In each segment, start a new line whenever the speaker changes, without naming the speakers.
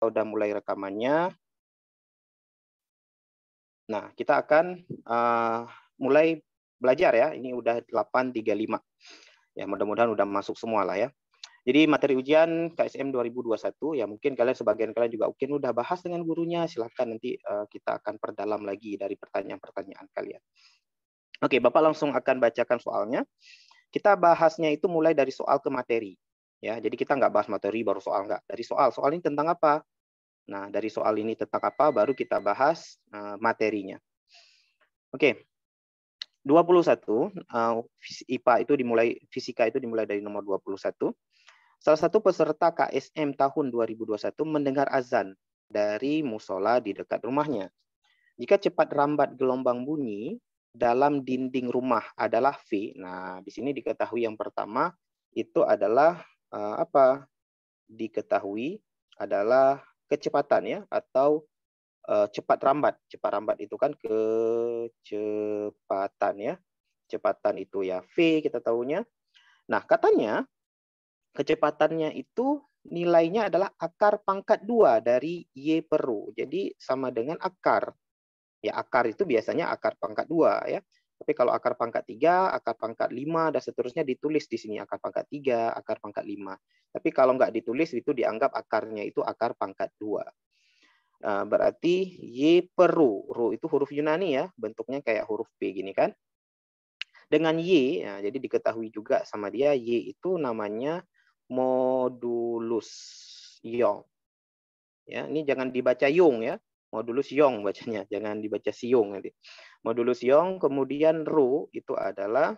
udah mulai rekamannya. Nah, kita akan mulai belajar ya. Ini udah 8.35. Ya, mudah-mudahan udah masuk semua lah ya. Jadi materi ujian KSM 2021 ya, mungkin sebagian kalian juga mungkin udah bahas dengan gurunya. Silahkan nanti kita akan perdalam lagi dari pertanyaan-pertanyaan kalian. Oke, Bapak langsung akan bacakan soalnya. Kita bahasnya itu mulai dari soal ke materi. Ya, jadi kita nggak bahas materi baru soal, nggak. Dari soal ini tentang apa? Nah, dari soal ini tentang apa baru kita bahas materinya. Oke. 21 IPA itu fisika itu dimulai dari nomor 21. Salah satu peserta KSM tahun 2021 mendengar azan dari musola di dekat rumahnya. Jika cepat rambat gelombang bunyi dalam dinding rumah adalah V. Nah, di sini diketahui yang pertama itu adalah apa? Diketahui adalah kecepatan ya, atau cepat rambat. Cepat rambat itu kan kecepatan ya. Kecepatan itu ya V kita tahunya. Nah, katanya kecepatannya itu nilainya adalah akar pangkat 2 dari Y per U. Jadi sama dengan akar. Ya, akar itu biasanya akar pangkat 2 ya. Tapi kalau akar pangkat 3, akar pangkat 5, dan seterusnya ditulis di sini akar pangkat 3, akar pangkat 5. Tapi kalau nggak ditulis itu dianggap akarnya itu akar pangkat 2. Berarti Y per U. Ru itu huruf Yunani ya, bentuknya kayak huruf P gini kan. Dengan Y, ya, jadi diketahui juga sama dia, Y itu namanya modulus Young. Ya, ini jangan dibaca Yung ya, modulus Young bacanya, jangan dibaca Siung nanti. Modulus Young, kemudian Ru itu adalah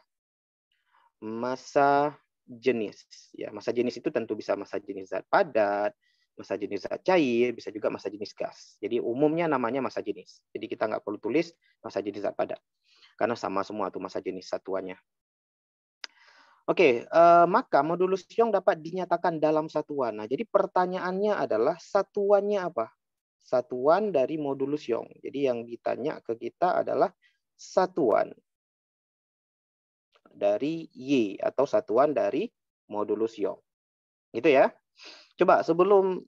massa jenis. Ya, massa jenis itu tentu bisa massa jenis zat padat, massa jenis zat cair, bisa juga massa jenis gas. Jadi umumnya namanya massa jenis. Jadi kita nggak perlu tulis massa jenis zat padat, karena sama semua tuh massa jenis satuannya. Oke, maka modulus Young dapat dinyatakan dalam satuan. Nah, jadi pertanyaannya adalah satuannya apa? Satuan dari modulus Young. Jadi yang ditanya ke kita adalah satuan dari Y atau satuan dari modulus Young. Gitu ya. Coba sebelum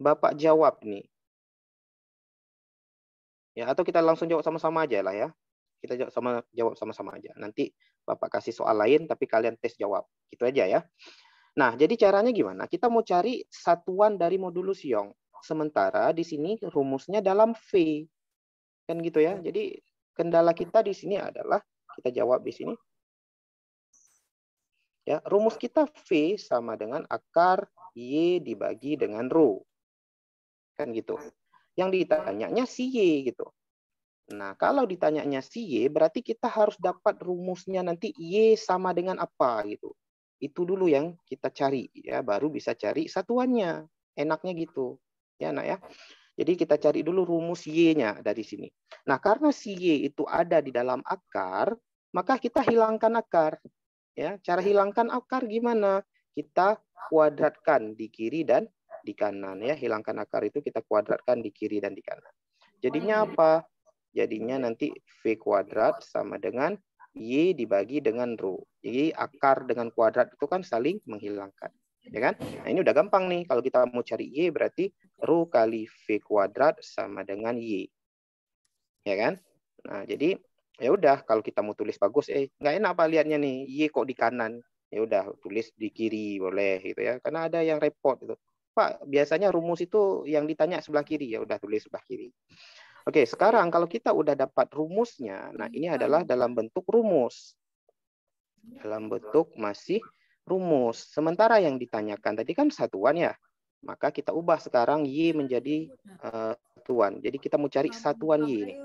Bapak jawab nih. Ya, atau kita langsung jawab sama-sama aja lah ya. Kita jawab sama-sama aja. Nanti Bapak kasih soal lain, tapi kalian tes jawab. Gitu aja ya. Nah, jadi caranya gimana? Kita mau cari satuan dari modulus Young. Sementara di sini rumusnya dalam V. Kan gitu ya. Jadi kendala kita di sini adalah, kita jawab di sini. Ya, rumus kita V sama dengan akar Y dibagi dengan Ru. Kan gitu. Yang ditanyanya si Y gitu. Nah, kalau ditanyanya si Y, berarti kita harus dapat rumusnya nanti Y sama dengan apa gitu. Itu dulu yang kita cari ya, baru bisa cari satuannya. Enaknya gitu. Ya, nak ya. Jadi kita cari dulu rumus Y-nya dari sini. Nah, karena si Y itu ada di dalam akar, maka kita hilangkan akar. Ya, cara hilangkan akar gimana? Kita kuadratkan di kiri dan di kanan ya. Hilangkan akar itu kita kuadratkan di kiri dan di kanan. Jadinya apa? Jadinya nanti V kuadrat sama dengan Y dibagi dengan Ru. Jadi akar dengan kuadrat itu kan saling menghilangkan. Ya kan? Nah, ini udah gampang nih. Kalau kita mau cari Y berarti Ru kali V kuadrat sama dengan Y. Ya kan? Nah, jadi ya udah, kalau kita mau tulis bagus, nggak enak apa lihatnya nih, Y kok di kanan. Ya udah, tulis di kiri boleh gitu ya. Karena ada yang repot itu. Pak, biasanya rumus itu yang ditanya sebelah kiri, ya udah tulis sebelah kiri. Oke, sekarang kalau kita udah dapat rumusnya, nah ini adalah dalam bentuk rumus. Dalam bentuk masih rumus. Sementara yang ditanyakan tadi kan satuan ya. Maka kita ubah sekarang Y menjadi satuan. Jadi kita mau cari satuan Y ini.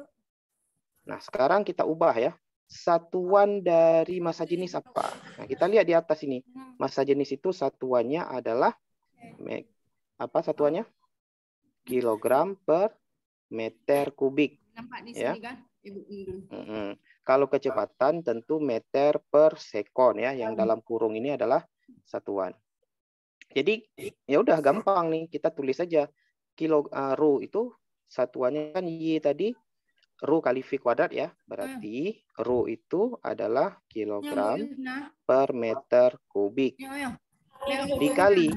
Nah, sekarang kita ubah ya. Satuan dari massa jenis apa? Nah, kita lihat di atas ini. Massa jenis itu satuannya adalah apa satuannya? Kilogram per meter kubik.
Nampak di
Ya.
sini kan?
Kalau kecepatan tentu meter per sekon ya, yang dalam kurung ini adalah satuan. Jadi ya udah gampang nih, kita tulis saja Ru itu satuannya kan Y tadi, Ru kali V kuadrat ya, berarti Ru itu adalah kilogram per meter kubik dikali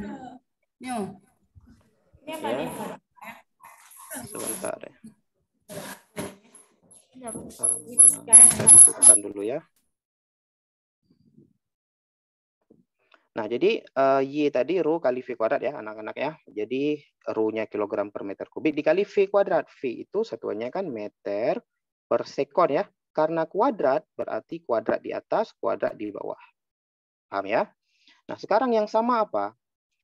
Nyo.
Ya. Sebentar ya. Saya hidupkan dulu ya. Nah, jadi Y tadi rho kali V kuadrat ya anak-anak ya. Jadi rho-nya kilogram per meter kubik dikali V kuadrat. V itu satuannya kan meter per sekon ya. Karena kuadrat berarti kuadrat di atas, kuadrat di bawah. Paham ya? Nah, sekarang yang sama apa?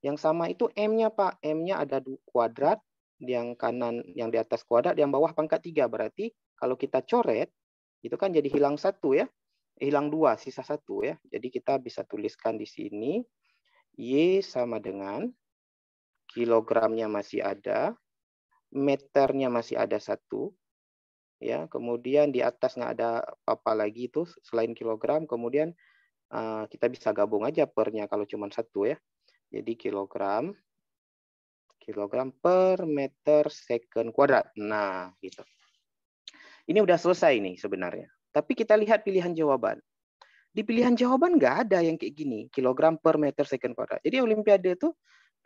Yang sama itu M-nya Pak. M-nya ada kuadrat, yang kanan, yang di atas kuadrat, yang bawah pangkat 3. Berarti kalau kita coret, itu kan jadi hilang 1 ya. Hilang 2, sisa 1 ya. Jadi kita bisa tuliskan di sini Y sama dengan kilogramnya masih ada, meternya masih ada 1 ya. Kemudian di atas nggak ada apa lagi itu selain kilogram. Kemudian kita bisa gabung aja pernya kalau cuma 1 ya. Jadi kilogram per meter second kuadrat. Nah, gitu. Ini udah selesai nih sebenarnya. Tapi kita lihat pilihan jawaban. Di pilihan jawaban nggak ada yang kayak gini, kilogram per meter second kuadrat. Jadi Olimpiade itu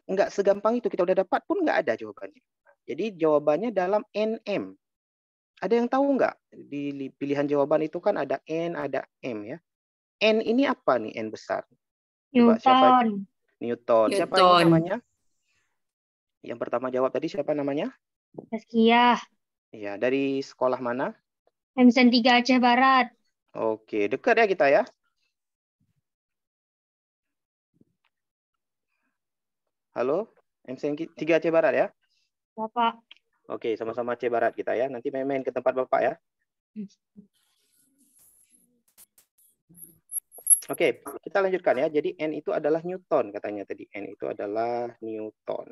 nggak segampang itu. Kita udah dapat pun nggak ada jawabannya. Jadi jawabannya dalam NM. Ada yang tahu nggak? Di pilihan jawaban itu kan ada N, ada M ya. N ini apa nih N besar? Coba siapa? Newton. Siapa ini namanya? Yang pertama jawab tadi siapa namanya?
Tazkiyah.
Iya, dari sekolah mana?
MSN 3 Aceh Barat.
Oke, dekat ya kita ya. Halo, MSN 3 Aceh Barat ya?
Bapak.
Oke, sama-sama Aceh Barat kita ya. Nanti main-main ke tempat Bapak ya. Oke, kita lanjutkan ya. Jadi N itu adalah Newton katanya tadi. N itu adalah Newton.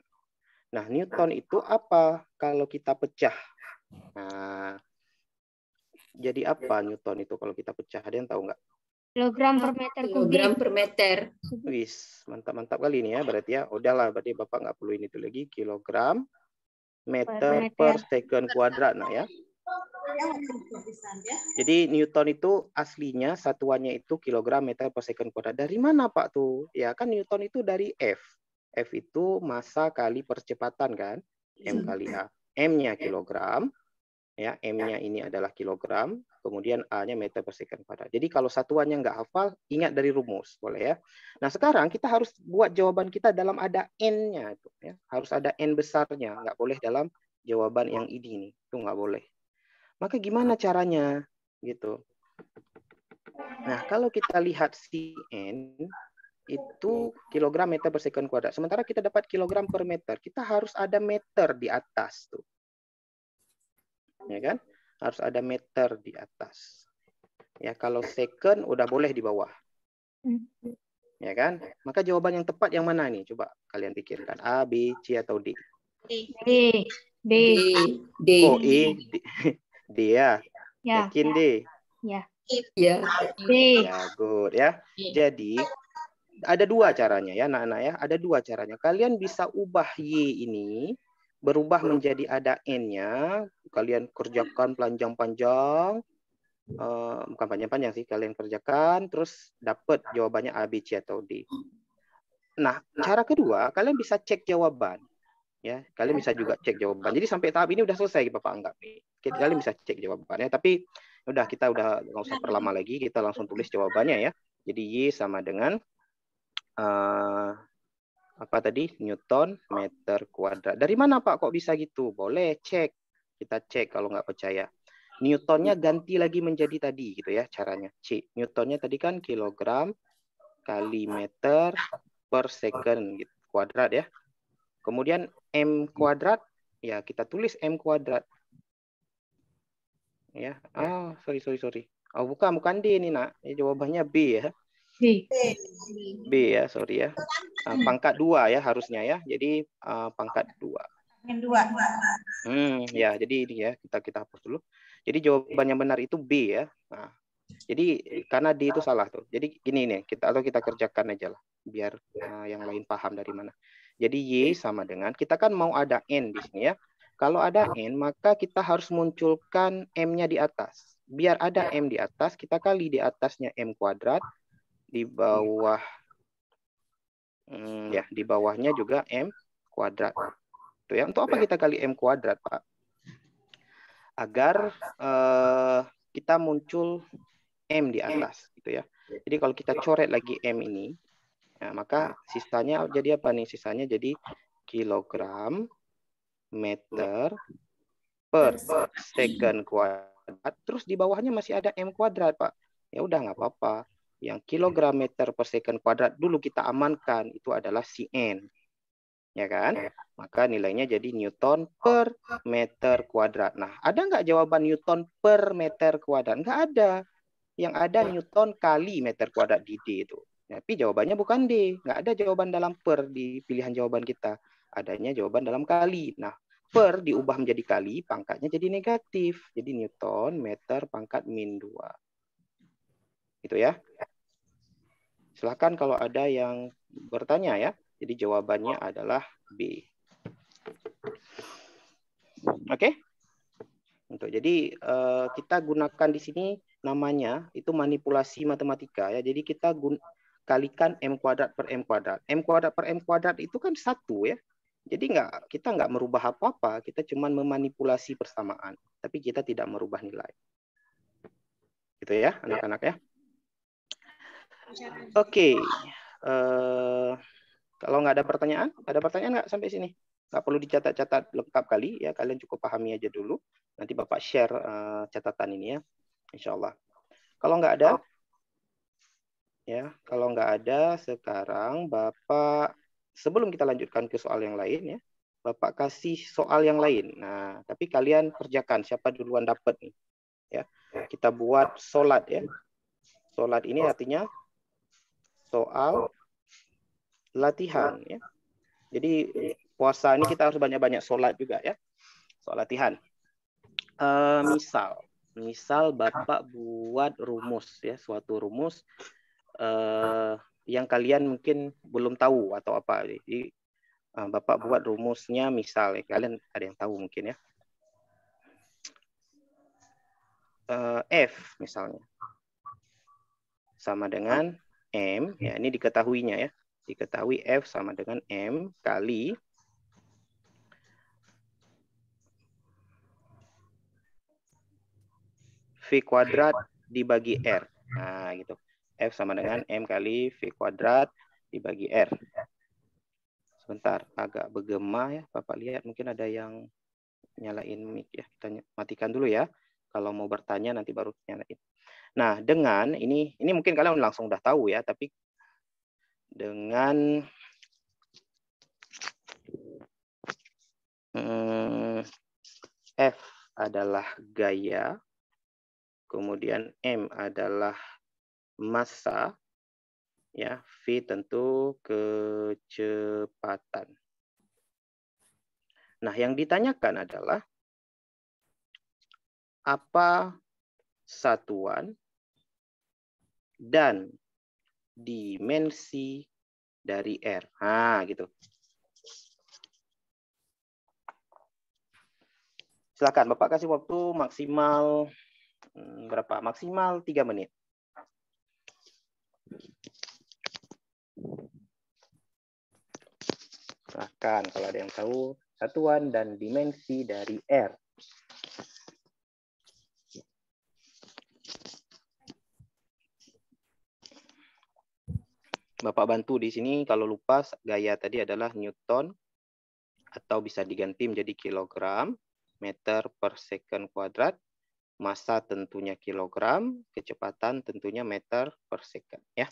Nah, Newton itu apa kalau kita pecah? Nah, jadi apa Newton itu kalau kita pecah? Ada yang tahu nggak?
Kilogram per meter kubik.
Kilogram per meter.
Wis, mantap-mantap kali ini ya berarti ya. Udahlah, berarti Bapak nggak perlu ini tuh lagi. Kilogram meter per second kuadrat. Nah ya. Jadi Newton itu aslinya satuannya itu kilogram meter per second kuadrat. Dari mana Pak tuh? Ya kan Newton itu dari F. F itu massa kali percepatan kan? M kali A. M-nya kilogram. Ya, M-nya ini adalah kilogram. Kemudian A-nya meter per second kuadrat. Jadi kalau satuannya nggak hafal, ingat dari rumus. Boleh ya. Nah sekarang kita harus buat jawaban kita dalam ada N-nya. Ya. Harus ada N besarnya. Nggak boleh dalam jawaban yang ini nih. Itu nggak boleh. Maka gimana caranya? Gitu. Nah, kalau kita lihat Cn itu kilogram meter per second kuadrat. Sementara kita dapat kilogram per meter, kita harus ada meter di atas tuh. Ya kan? Harus ada meter di atas. Ya, kalau second udah boleh di bawah. Ya kan? Maka jawaban yang tepat yang mana nih? Coba kalian pikirkan. A, B, C atau D?
D. D.
D.
Oh, E, D, D ya. Yakin D?
Ya.
Ya.
D.
Ya, good ya. Jadi ada dua caranya ya, anak-anak ya. Ada dua caranya. Kalian bisa ubah Y ini berubah menjadi ada N-nya. Kalian kerjakan panjang-panjang. Bukan panjang-panjang sih. Kalian kerjakan. Terus dapat jawabannya A, B, C, atau D. Nah, cara kedua, kalian bisa cek jawaban. Ya, kalian bisa juga cek jawaban. Jadi sampai tahap ini udah selesai Bapak anggap nih. Kalian bisa cek jawabannya. Tapi kita udah nggak usah perlama lagi. Kita langsung tulis jawabannya ya. Jadi Y sama dengan apa tadi? Newton meter kuadrat. Dari mana Pak kok bisa gitu? Boleh cek. Kita cek kalau nggak percaya. Newtonnya ganti lagi menjadi tadi gitu ya caranya. C. Newtonnya tadi kan kilogram kali meter per second gitu, kuadrat ya. Kemudian M kuadrat ya kita tulis M kuadrat. Ya. Oh, sorry. Oh, bukan D ini nak. Jawabannya B ya.
B.
B ya, sorry ya. Pangkat 2 ya harusnya ya. Jadi pangkat 2. Ya, jadi ini ya, kita hapus dulu. Jadi jawaban yang benar itu B ya. Nah, jadi karena D itu salah tuh. Jadi gini nih, kita kerjakan aja lah biar yang lain paham dari mana. Jadi Y sama dengan kita kan mau ada N di sini ya. Kalau ada N, maka kita harus munculkan M-nya di atas. Biar ada M di atas, kita kali di atasnya M kuadrat, di bawah ya, di bawahnya juga M kuadrat. Itu ya. Untuk apa kita kali M kuadrat, Pak? Agar kita muncul M di atas, gitu ya. Jadi kalau kita coret lagi M ini, nah, maka sisanya jadi apa nih? Sisanya jadi kilogram meter per second kuadrat. Terus di bawahnya masih ada M kuadrat, Pak. Ya udah nggak apa-apa. Yang kilogram meter per second kuadrat dulu kita amankan, itu adalah Cn. Ya kan? Maka nilainya jadi Newton per meter kuadrat. Nah, ada nggak jawaban Newton per meter kuadrat? Nggak ada. Yang ada Newton kali meter kuadrat di D itu. Tapi jawabannya bukan D. Nggak ada jawaban dalam per di pilihan jawaban kita. Adanya jawaban dalam kali. Nah, per diubah menjadi kali, pangkatnya jadi negatif. Jadi Newton meter pangkat min 2. Itu ya. Silahkan kalau ada yang bertanya ya. Jadi jawabannya adalah B. Oke? Jadi kita gunakan di sini namanya itu manipulasi matematika ya. Jadi kita kalikan M kuadrat per M kuadrat. M kuadrat per M kuadrat itu kan 1 ya. Jadi kita nggak merubah apa-apa. Kita cuma memanipulasi persamaan. Tapi kita tidak merubah nilai. Gitu ya anak-anak ya. Oke. Kalau nggak ada pertanyaan nggak sampai sini? Nggak perlu dicatat-catat lengkap kali ya, kalian cukup pahami aja dulu. Nanti Bapak share catatan ini ya, insya Allah. Kalau nggak ada, sekarang Bapak sebelum kita lanjutkan ke soal yang lain ya, Bapak kasih soal yang lain. Nah, tapi kalian kerjakan siapa duluan dapat nih. Ya, kita buat solat ya. Solat ini artinya soal latihan ya. Jadi puasa ini kita harus banyak-banyak sholat juga ya. Soal latihan. Misal Bapak buat rumus ya, suatu rumus yang kalian mungkin belum tahu atau apa. Jadi Bapak buat rumusnya misal ya, kalian ada yang tahu mungkin ya. F misalnya sama dengan M ya, ini diketahuinya ya. Diketahui F sama dengan M kali V kuadrat dibagi R. Nah, gitu. F sama dengan M kali V kuadrat dibagi R. Sebentar, agak bergema ya. Bapak lihat mungkin ada yang nyalain mic ya. Kita matikan dulu ya. Kalau mau bertanya nanti baru nyalain. Nah, dengan ini mungkin kalian langsung udah tahu ya, tapi dengan F adalah gaya, kemudian M adalah massa, ya, V tentu kecepatan. Nah, yang ditanyakan adalah apa satuan dan dimensi dari R. Nah, gitu. Silakan, Bapak kasih waktu maksimal berapa? Maksimal 3 menit. Silakan, kalau ada yang tahu satuan dan dimensi dari R. Bapak bantu di sini, kalau lupa gaya tadi adalah Newton, atau bisa diganti menjadi kilogram, meter per second kuadrat, massa tentunya kilogram, kecepatan tentunya meter per second. Ya.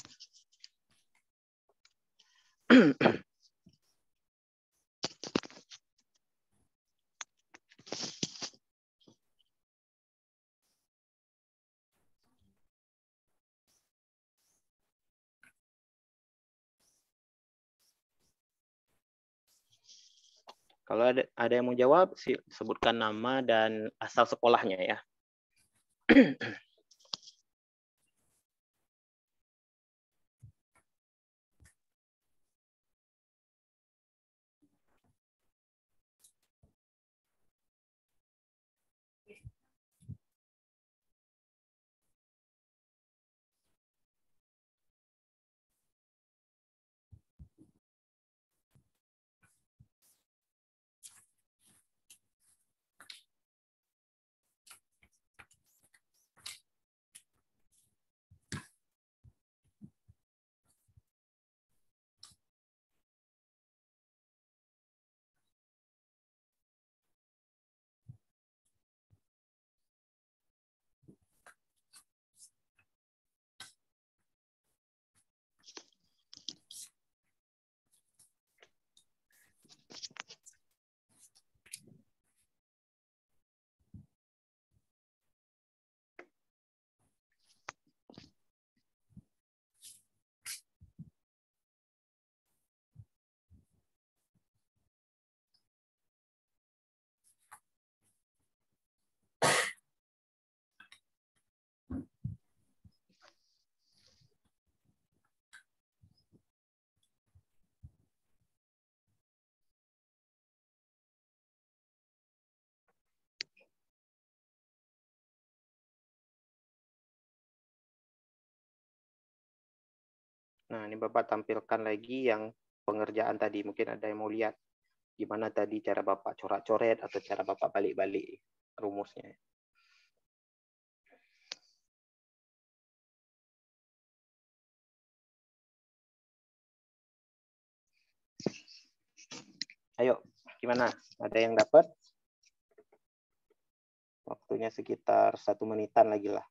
Kalau ada yang mau jawab, sebutkan nama dan asal sekolahnya ya. Nah, ini Bapak tampilkan lagi yang pengerjaan tadi. Mungkin ada yang mau lihat gimana tadi cara Bapak coret-coret atau cara Bapak balik-balik rumusnya. Ayo, gimana? Ada yang dapat? Waktunya sekitar 1 menitan lagi lah.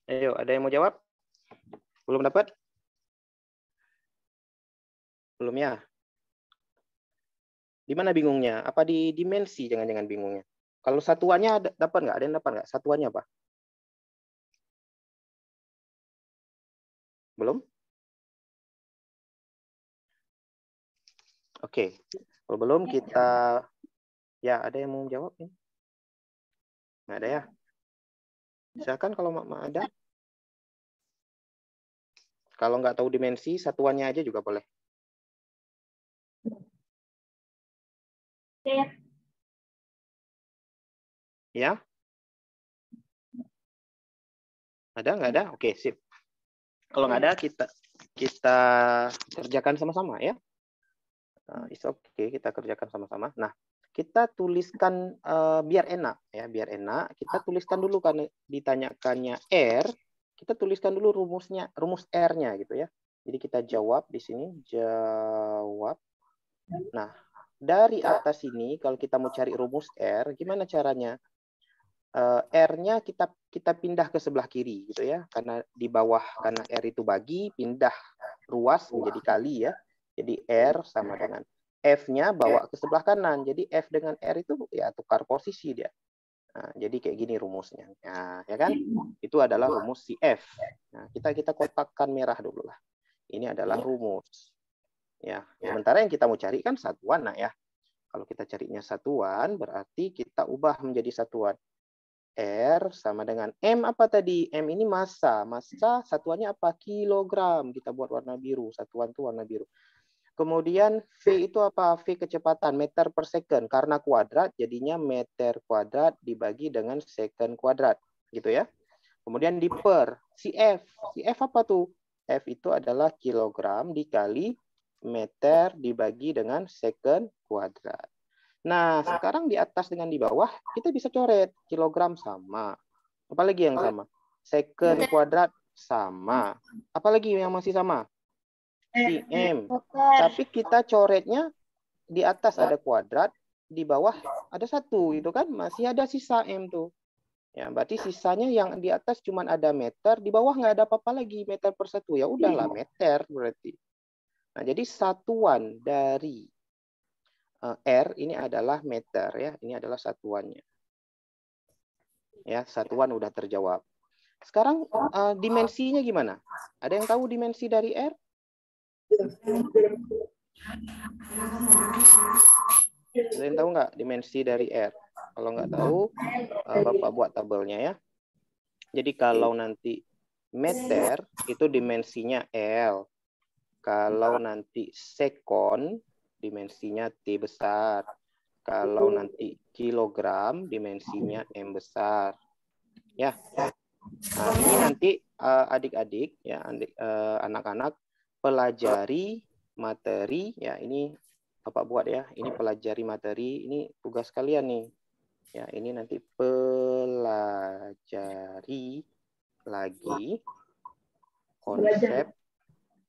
Ayo, ada yang mau jawab? Belum dapat? Belum ya? Di mana bingungnya? Apa di dimensi jangan-jangan bingungnya? Kalau satuannya dapat nggak? Ada yang dapat nggak? Satuannya apa? Belum? Oke. Kalau belum kita... Ya, ada yang mau jawab? Nggak ada ya? Silakan kalau Mak ada. Kalau nggak tahu dimensi, satuannya aja juga boleh. Ya? Ada nggak ada? Oke, sip. Kalau nggak ada, kita kerjakan sama-sama ya. It's okay, kita kerjakan sama-sama. Nah, kita tuliskan biar enak ya, biar enak. Kita tuliskan dulu kan ditanyakannya R, kita tuliskan dulu rumusnya, rumus R-nya gitu ya. Jadi kita jawab di sini, jawab. Nah, dari atas ini kalau kita mau cari rumus R, gimana caranya? R-nya kita pindah ke sebelah kiri gitu ya, karena di bawah karena R itu bagi, pindah ruas menjadi kali ya. Jadi R sama dengan F-nya bawa ke sebelah kanan. Jadi F dengan R itu ya tukar posisi dia. Nah, jadi kayak gini rumusnya. Nah, ya kan? Itu adalah rumus si F. Nah, kita kotakkan merah dulu lah. Ini adalah rumus. Ya, sementara yang kita mau cari kan satuan, nah ya. Kalau kita carinya satuan, berarti kita ubah menjadi satuan. R sama dengan M apa tadi? M ini massa. Massa satuannya apa? Kilogram. Kita buat warna biru. Satuan itu warna biru. Kemudian V itu apa? V kecepatan. Meter per second. Karena kuadrat jadinya meter kuadrat dibagi dengan second kuadrat. Gitu ya. Kemudian di per. CF. CF apa tuh? F itu adalah kilogram dikali meter dibagi dengan second kuadrat. Nah, sekarang di atas dengan di bawah, kita bisa coret. Kilogram sama. Apalagi yang sama? Second kuadrat sama. Apalagi yang masih sama? cm. Tapi kita coretnya di atas ada kuadrat, di bawah ada 1. Itu kan masih ada sisa m tuh. Ya, berarti sisanya yang di atas cuma ada meter, di bawah nggak ada apa-apa lagi, meter per 1. Ya udahlah, meter berarti. Nah, jadi satuan dari R ini adalah meter ya, ini adalah satuannya. Ya, satuan udah terjawab. Sekarang dimensinya gimana? Ada yang tahu dimensi dari R? Ada yang tahu nggak dimensi dari R? Kalau nggak tahu, Bapak buat tabelnya ya. Jadi kalau nanti meter itu dimensinya L. Kalau nanti sekon dimensinya T besar. Kalau nanti kilogram dimensinya M besar. Ya. Nah, ini nanti adik-adik ya, anak-anak pelajari materi ya, ini Bapak buat ya. Ini pelajari materi, ini tugas kalian nih. Ya, ini nanti pelajari lagi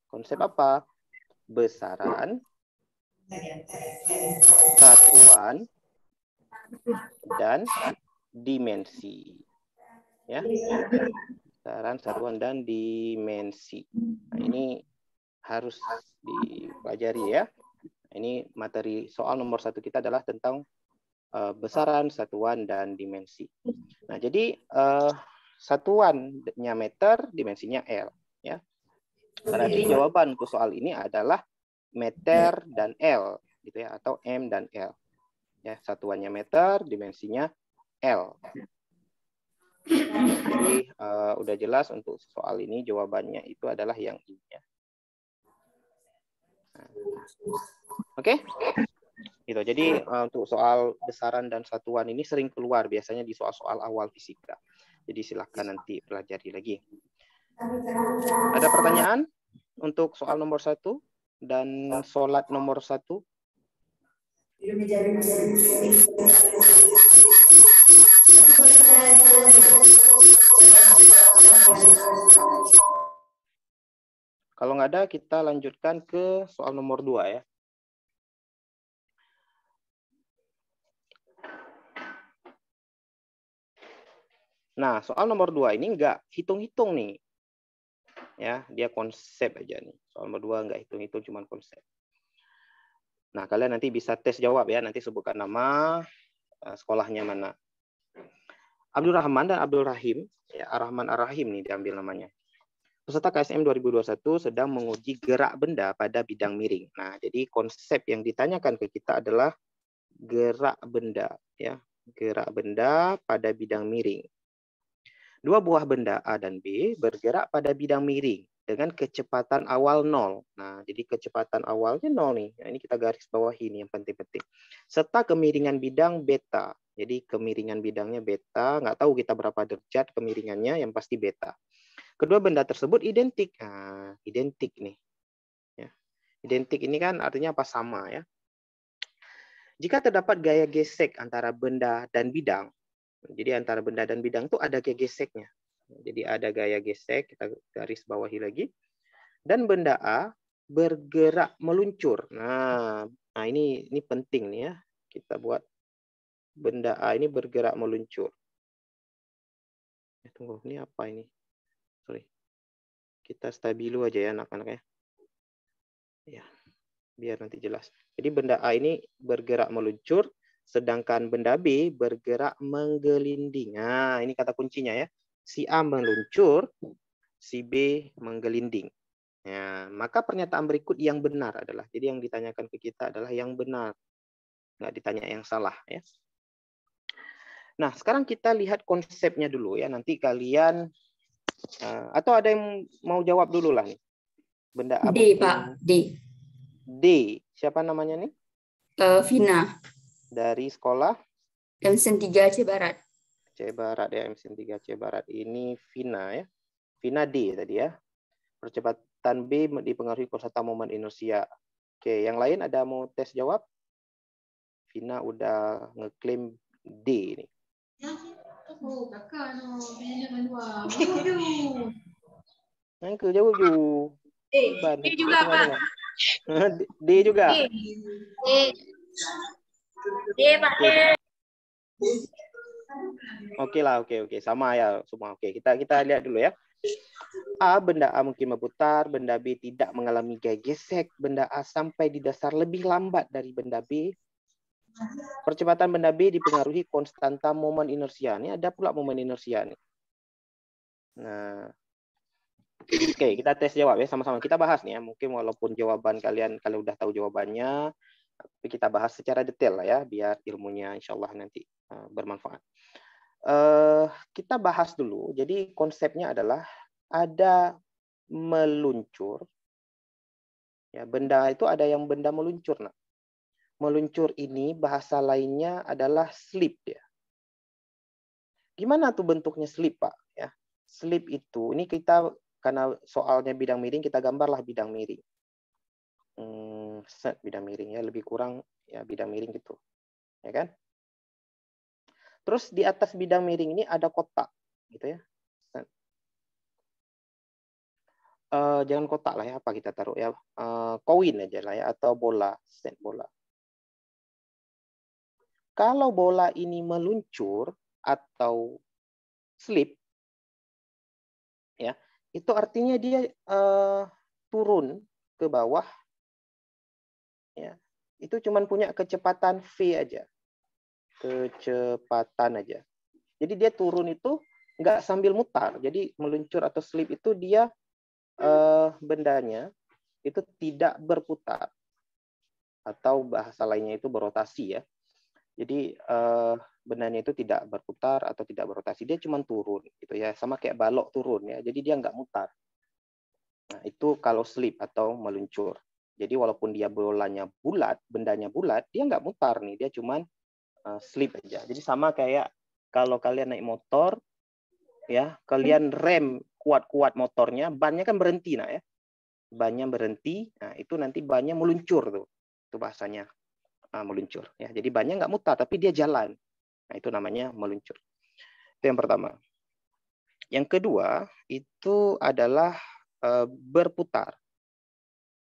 konsep apa? Besaran, satuan, dan dimensi. Ya, besaran, satuan, dan dimensi. Nah, ini harus dipelajari ya. Ini materi soal nomor 1 kita adalah tentang besaran, satuan, dan dimensi. Nah, jadi satuannya meter, dimensinya L. Ya. Berarti jawaban untuk soal ini adalah meter dan L, gitu ya, atau M dan L. Ya, satuannya meter, dimensinya L. Jadi udah jelas untuk soal ini jawabannya itu adalah yang ini. Ya. Oke, gitu. Jadi untuk soal besaran dan satuan ini sering keluar biasanya di soal-soal awal fisika. Jadi silahkan nanti pelajari lagi. Ada pertanyaan untuk soal nomor 1 dan sholat nomor 1? Kalau nggak ada, kita lanjutkan ke soal nomor 2 ya. Nah, soal nomor 2 ini nggak hitung-hitung nih. Ya, dia konsep aja nih. Soal nomor 2 nggak hitung-hitung, cuma konsep. Nah, kalian nanti bisa tes jawab ya. Nanti sebutkan nama, sekolahnya mana. Abdul Rahman dan Abdul Rahim. Ya, Ar-Rahman Ar-Rahim nih diambil namanya. Peserta KSM 2021 sedang menguji gerak benda pada bidang miring. Nah, jadi konsep yang ditanyakan ke kita adalah gerak benda, ya, gerak benda pada bidang miring. Dua buah benda A dan B bergerak pada bidang miring dengan kecepatan awal 0. Nah, jadi kecepatan awalnya 0 nih. Nah, ini kita garis bawahi ini yang penting-penting. Serta kemiringan bidang beta. Jadi kemiringan bidangnya beta, nggak tahu kita berapa derajat kemiringannya, yang pasti beta. Kedua benda tersebut identik. Nah, identik nih. Ya. Identik ini kan artinya apa? Sama ya. Jika terdapat gaya gesek antara benda dan bidang, jadi antara benda dan bidang itu ada gaya geseknya. Jadi ada gaya gesek, kita garis bawahi lagi. Dan benda A bergerak meluncur. Nah ini penting nih ya. Kita buat benda A ini bergerak meluncur. Tunggu, ini apa ini? Sorry. Kita stabilo aja ya anak-anak ya. Ya, biar nanti jelas. Jadi benda A ini bergerak meluncur, sedangkan benda B bergerak menggelinding. Nah, ini kata kuncinya ya. Si A meluncur, si B menggelinding. Ya, maka pernyataan berikut yang benar adalah, jadi yang ditanyakan ke kita adalah yang benar. Nggak ditanya yang salah ya. Nah, sekarang kita lihat konsepnya dulu ya. Nanti kalian, atau ada yang mau jawab dulu lah nih. Benda A.
D, Pak. D.
D. Siapa namanya nih?
Vina.
Dari sekolah?
MSN 3 Aceh Barat.
Aceh Barat ya, MSN 3 Aceh Barat. Ini Vina ya. Vina D tadi ya. Percepatan B dipengaruhi konstan momen inersia. Oke, yang lain ada mau tes jawab? Vina udah ngeklaim D nih. Yang jawab ju.
D juga, Pak.
D juga.
D, Pak.
Oke lah, oke. Sama ya semua. Oke, kita lihat dulu ya. A, benda A mungkin berputar, benda B tidak mengalami gaya gesek, benda A sampai di dasar lebih lambat dari benda B. Percepatan benda B dipengaruhi konstanta momen inersia. Ini ada pula momen inersia nih. Nah, oke, kita tes jawab ya sama-sama. Kita bahas nih ya. Mungkin walaupun jawaban kalian udah tahu jawabannya, tapi kita bahas secara detail lah ya, biar ilmunya insya Allah nanti bermanfaat. Kita bahas dulu. Jadi konsepnya adalah ada meluncur. Ya, benda itu ada yang benda meluncur. Nah, meluncur ini bahasa lainnya adalah slip ya. Gimana tuh bentuknya slip, Pak? Ya, slip itu ini kita karena soalnya bidang miring, kita gambarlah bidang miring. Set bidang miring ya, lebih kurang ya bidang miring gitu. Ya kan? Terus di atas bidang miring ini ada kotak gitu ya. Jangan kotak lah ya, apa kita taruh ya, koin aja lah ya, atau bola, set bola. Kalau bola ini meluncur atau slip, ya, itu artinya dia turun ke bawah, ya, itu cuma punya kecepatan v aja, kecepatan aja. Jadi dia turun itu nggak sambil mutar. Jadi meluncur atau slip itu dia bendanya itu tidak berputar, atau bahasa lainnya itu berotasi ya. Jadi bendanya itu tidak berputar atau tidak berotasi, dia cuma turun gitu ya, sama kayak balok turun ya. Jadi dia nggak mutar. Nah, itu kalau slip atau meluncur. Jadi walaupun dia bolanya bulat, bendanya bulat, dia nggak mutar nih, dia cuma slip aja. Jadi sama kayak kalau kalian naik motor ya, kalian rem kuat-kuat motornya, bannya kan berhenti nah ya. Bannya berhenti, nah itu nanti bannya meluncur tuh. Itu bahasanya meluncur ya. Jadi bannya nggak mutar tapi dia jalan. Nah, itu namanya meluncur. Itu yang pertama. Yang kedua itu adalah berputar.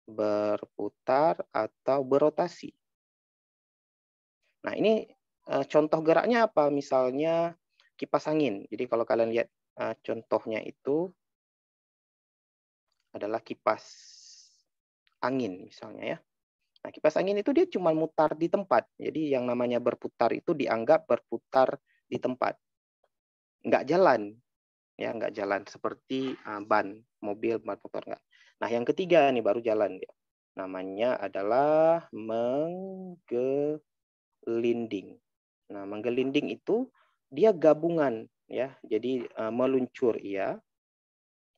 Berputar atau berotasi. Nah, ini contoh geraknya apa? Misalnya kipas angin. Jadi kalau kalian lihat contohnya itu adalah kipas angin misalnya ya. Nah, kipas angin itu dia cuma mutar di tempat. Jadi yang namanya berputar itu dianggap berputar di tempat. Nggak jalan. Ya, nggak jalan seperti ban mobil, ban motor nggak. Nah, yang ketiga nih baru jalan dia. Namanya adalah menggelinding. Nah, menggelinding itu dia gabungan ya. Jadi meluncur iya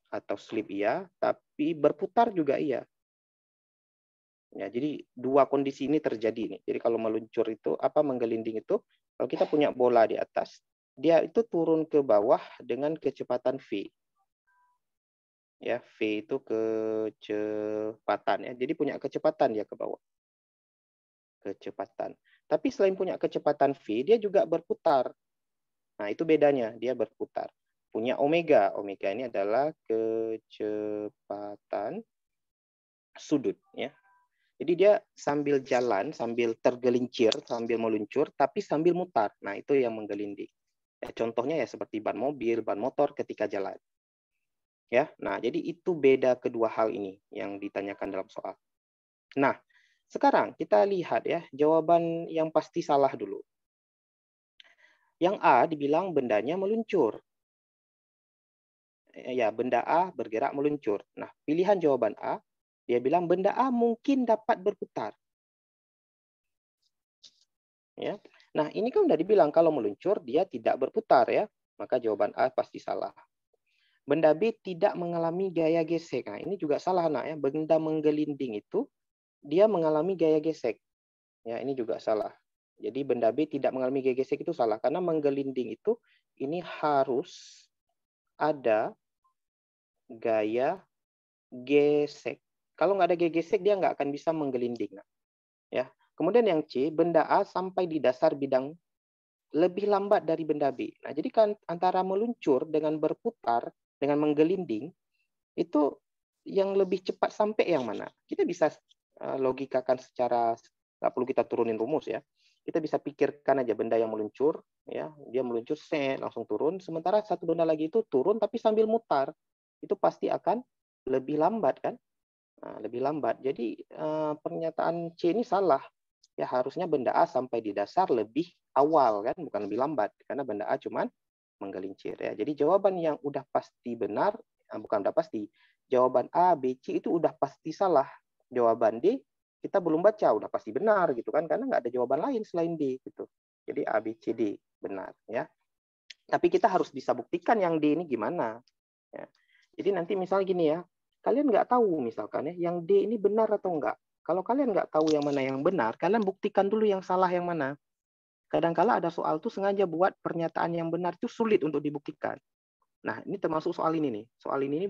atau slip iya, tapi berputar juga iya. Ya, jadi dua kondisi ini terjadi nih. Jadi kalau meluncur itu menggelinding itu kalau kita punya bola di atas, dia itu turun ke bawah dengan kecepatan v. Ya, v itu kecepatan ya. Jadi punya kecepatan dia ke bawah. Kecepatan. Tapi selain punya kecepatan v, dia juga berputar. Nah, itu bedanya, dia berputar. Punya omega. Omega ini adalah kecepatan sudut ya. Jadi dia sambil jalan, sambil tergelincir, sambil meluncur, tapi sambil mutar. Nah, itu yang menggelinding. Ya, contohnya ya seperti ban mobil, ban motor ketika jalan. Ya, nah jadi itu beda kedua hal ini yang ditanyakan dalam soal. Nah, sekarang kita lihat ya jawaban yang pasti salah dulu. Yang A dibilang bendanya meluncur. Ya, benda A bergerak meluncur. Nah, pilihan jawaban A, dia bilang benda A mungkin dapat berputar. Ya. Nah, ini kan udah dibilang kalau meluncur dia tidak berputar ya. Maka jawaban A pasti salah. Benda B tidak mengalami gaya gesek. Nah, ini juga salah nak ya. Benda menggelinding itu dia mengalami gaya gesek. Ya, ini juga salah. Jadi benda B tidak mengalami gaya gesek itu salah karena menggelinding itu ini harus ada gaya gesek. Kalau nggak ada gaya gesek dia nggak akan bisa menggelinding. Nah, ya. Kemudian yang C, benda A sampai di dasar bidang lebih lambat dari benda B. Nah, jadi kan antara meluncur dengan berputar, dengan menggelinding, itu yang lebih cepat sampai yang mana? Kita bisa logikakan secara, nggak perlu kita turunin rumus ya. Kita bisa pikirkan aja benda yang meluncur, ya dia meluncur, langsung turun. Sementara satu benda lagi itu turun tapi sambil mutar, itu pasti akan lebih lambat kan? Nah, lebih lambat. Jadi pernyataan C ini salah. Ya harusnya benda A sampai di dasar lebih awal kan, bukan lebih lambat karena benda A cuman menggelincir ya. Jadi jawaban yang udah pasti benar, bukan udah pasti. Jawaban A, B, C itu udah pasti salah. Jawaban D kita belum baca udah pasti benar gitu kan karena nggak ada jawaban lain selain D gitu. Jadi A, B, C, D benar ya. Tapi kita harus bisa buktikan yang D ini gimana. Ya. Jadi nanti misalnya gini ya, kalian nggak tahu misalkan ya, yang D ini benar atau enggak. Kalau kalian nggak tahu yang mana yang benar, kalian buktikan dulu yang salah yang mana. Kadang-kala ada soal tuh sengaja buat pernyataan yang benar itu sulit untuk dibuktikan. Nah, ini termasuk soal ini nih. Soal ini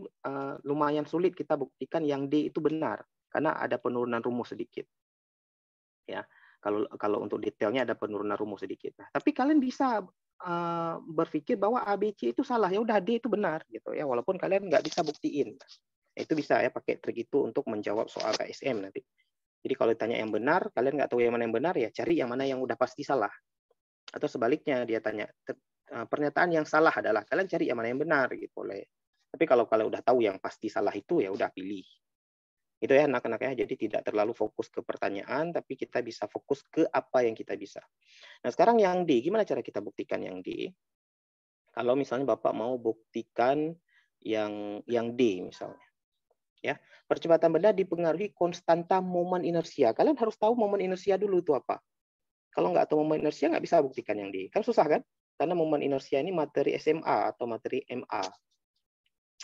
lumayan sulit kita buktikan yang D itu benar karena ada penurunan rumus sedikit. Ya, kalau untuk detailnya ada penurunan rumus sedikit. Nah, tapi kalian bisa berpikir bahwa A, B, C itu salah. Ya udah D itu benar gitu ya, walaupun kalian nggak bisa buktiin. Itu bisa ya pakai trik itu untuk menjawab soal KSM nanti. Jadi kalau ditanya yang benar, kalian nggak tahu yang mana yang benar, ya cari yang mana yang udah pasti salah. Atau sebaliknya, dia tanya, pernyataan yang salah adalah, kalian cari yang mana yang benar. Gitu boleh. Tapi kalau kalian udah tahu yang pasti salah itu, ya udah pilih. Itu ya anak-anak ya, jadi tidak terlalu fokus ke pertanyaan, tapi kita bisa fokus ke apa yang kita bisa. Nah sekarang yang D, gimana cara kita buktikan yang D? Kalau misalnya Bapak mau buktikan yang D misalnya. Ya, percepatan benda dipengaruhi konstanta momen inersia. Kalian harus tahu momen inersia dulu itu apa. Kalau nggak tahu momen inersia nggak bisa buktikan yang D. Kan susah kan? Karena momen inersia ini materi SMA atau materi MA.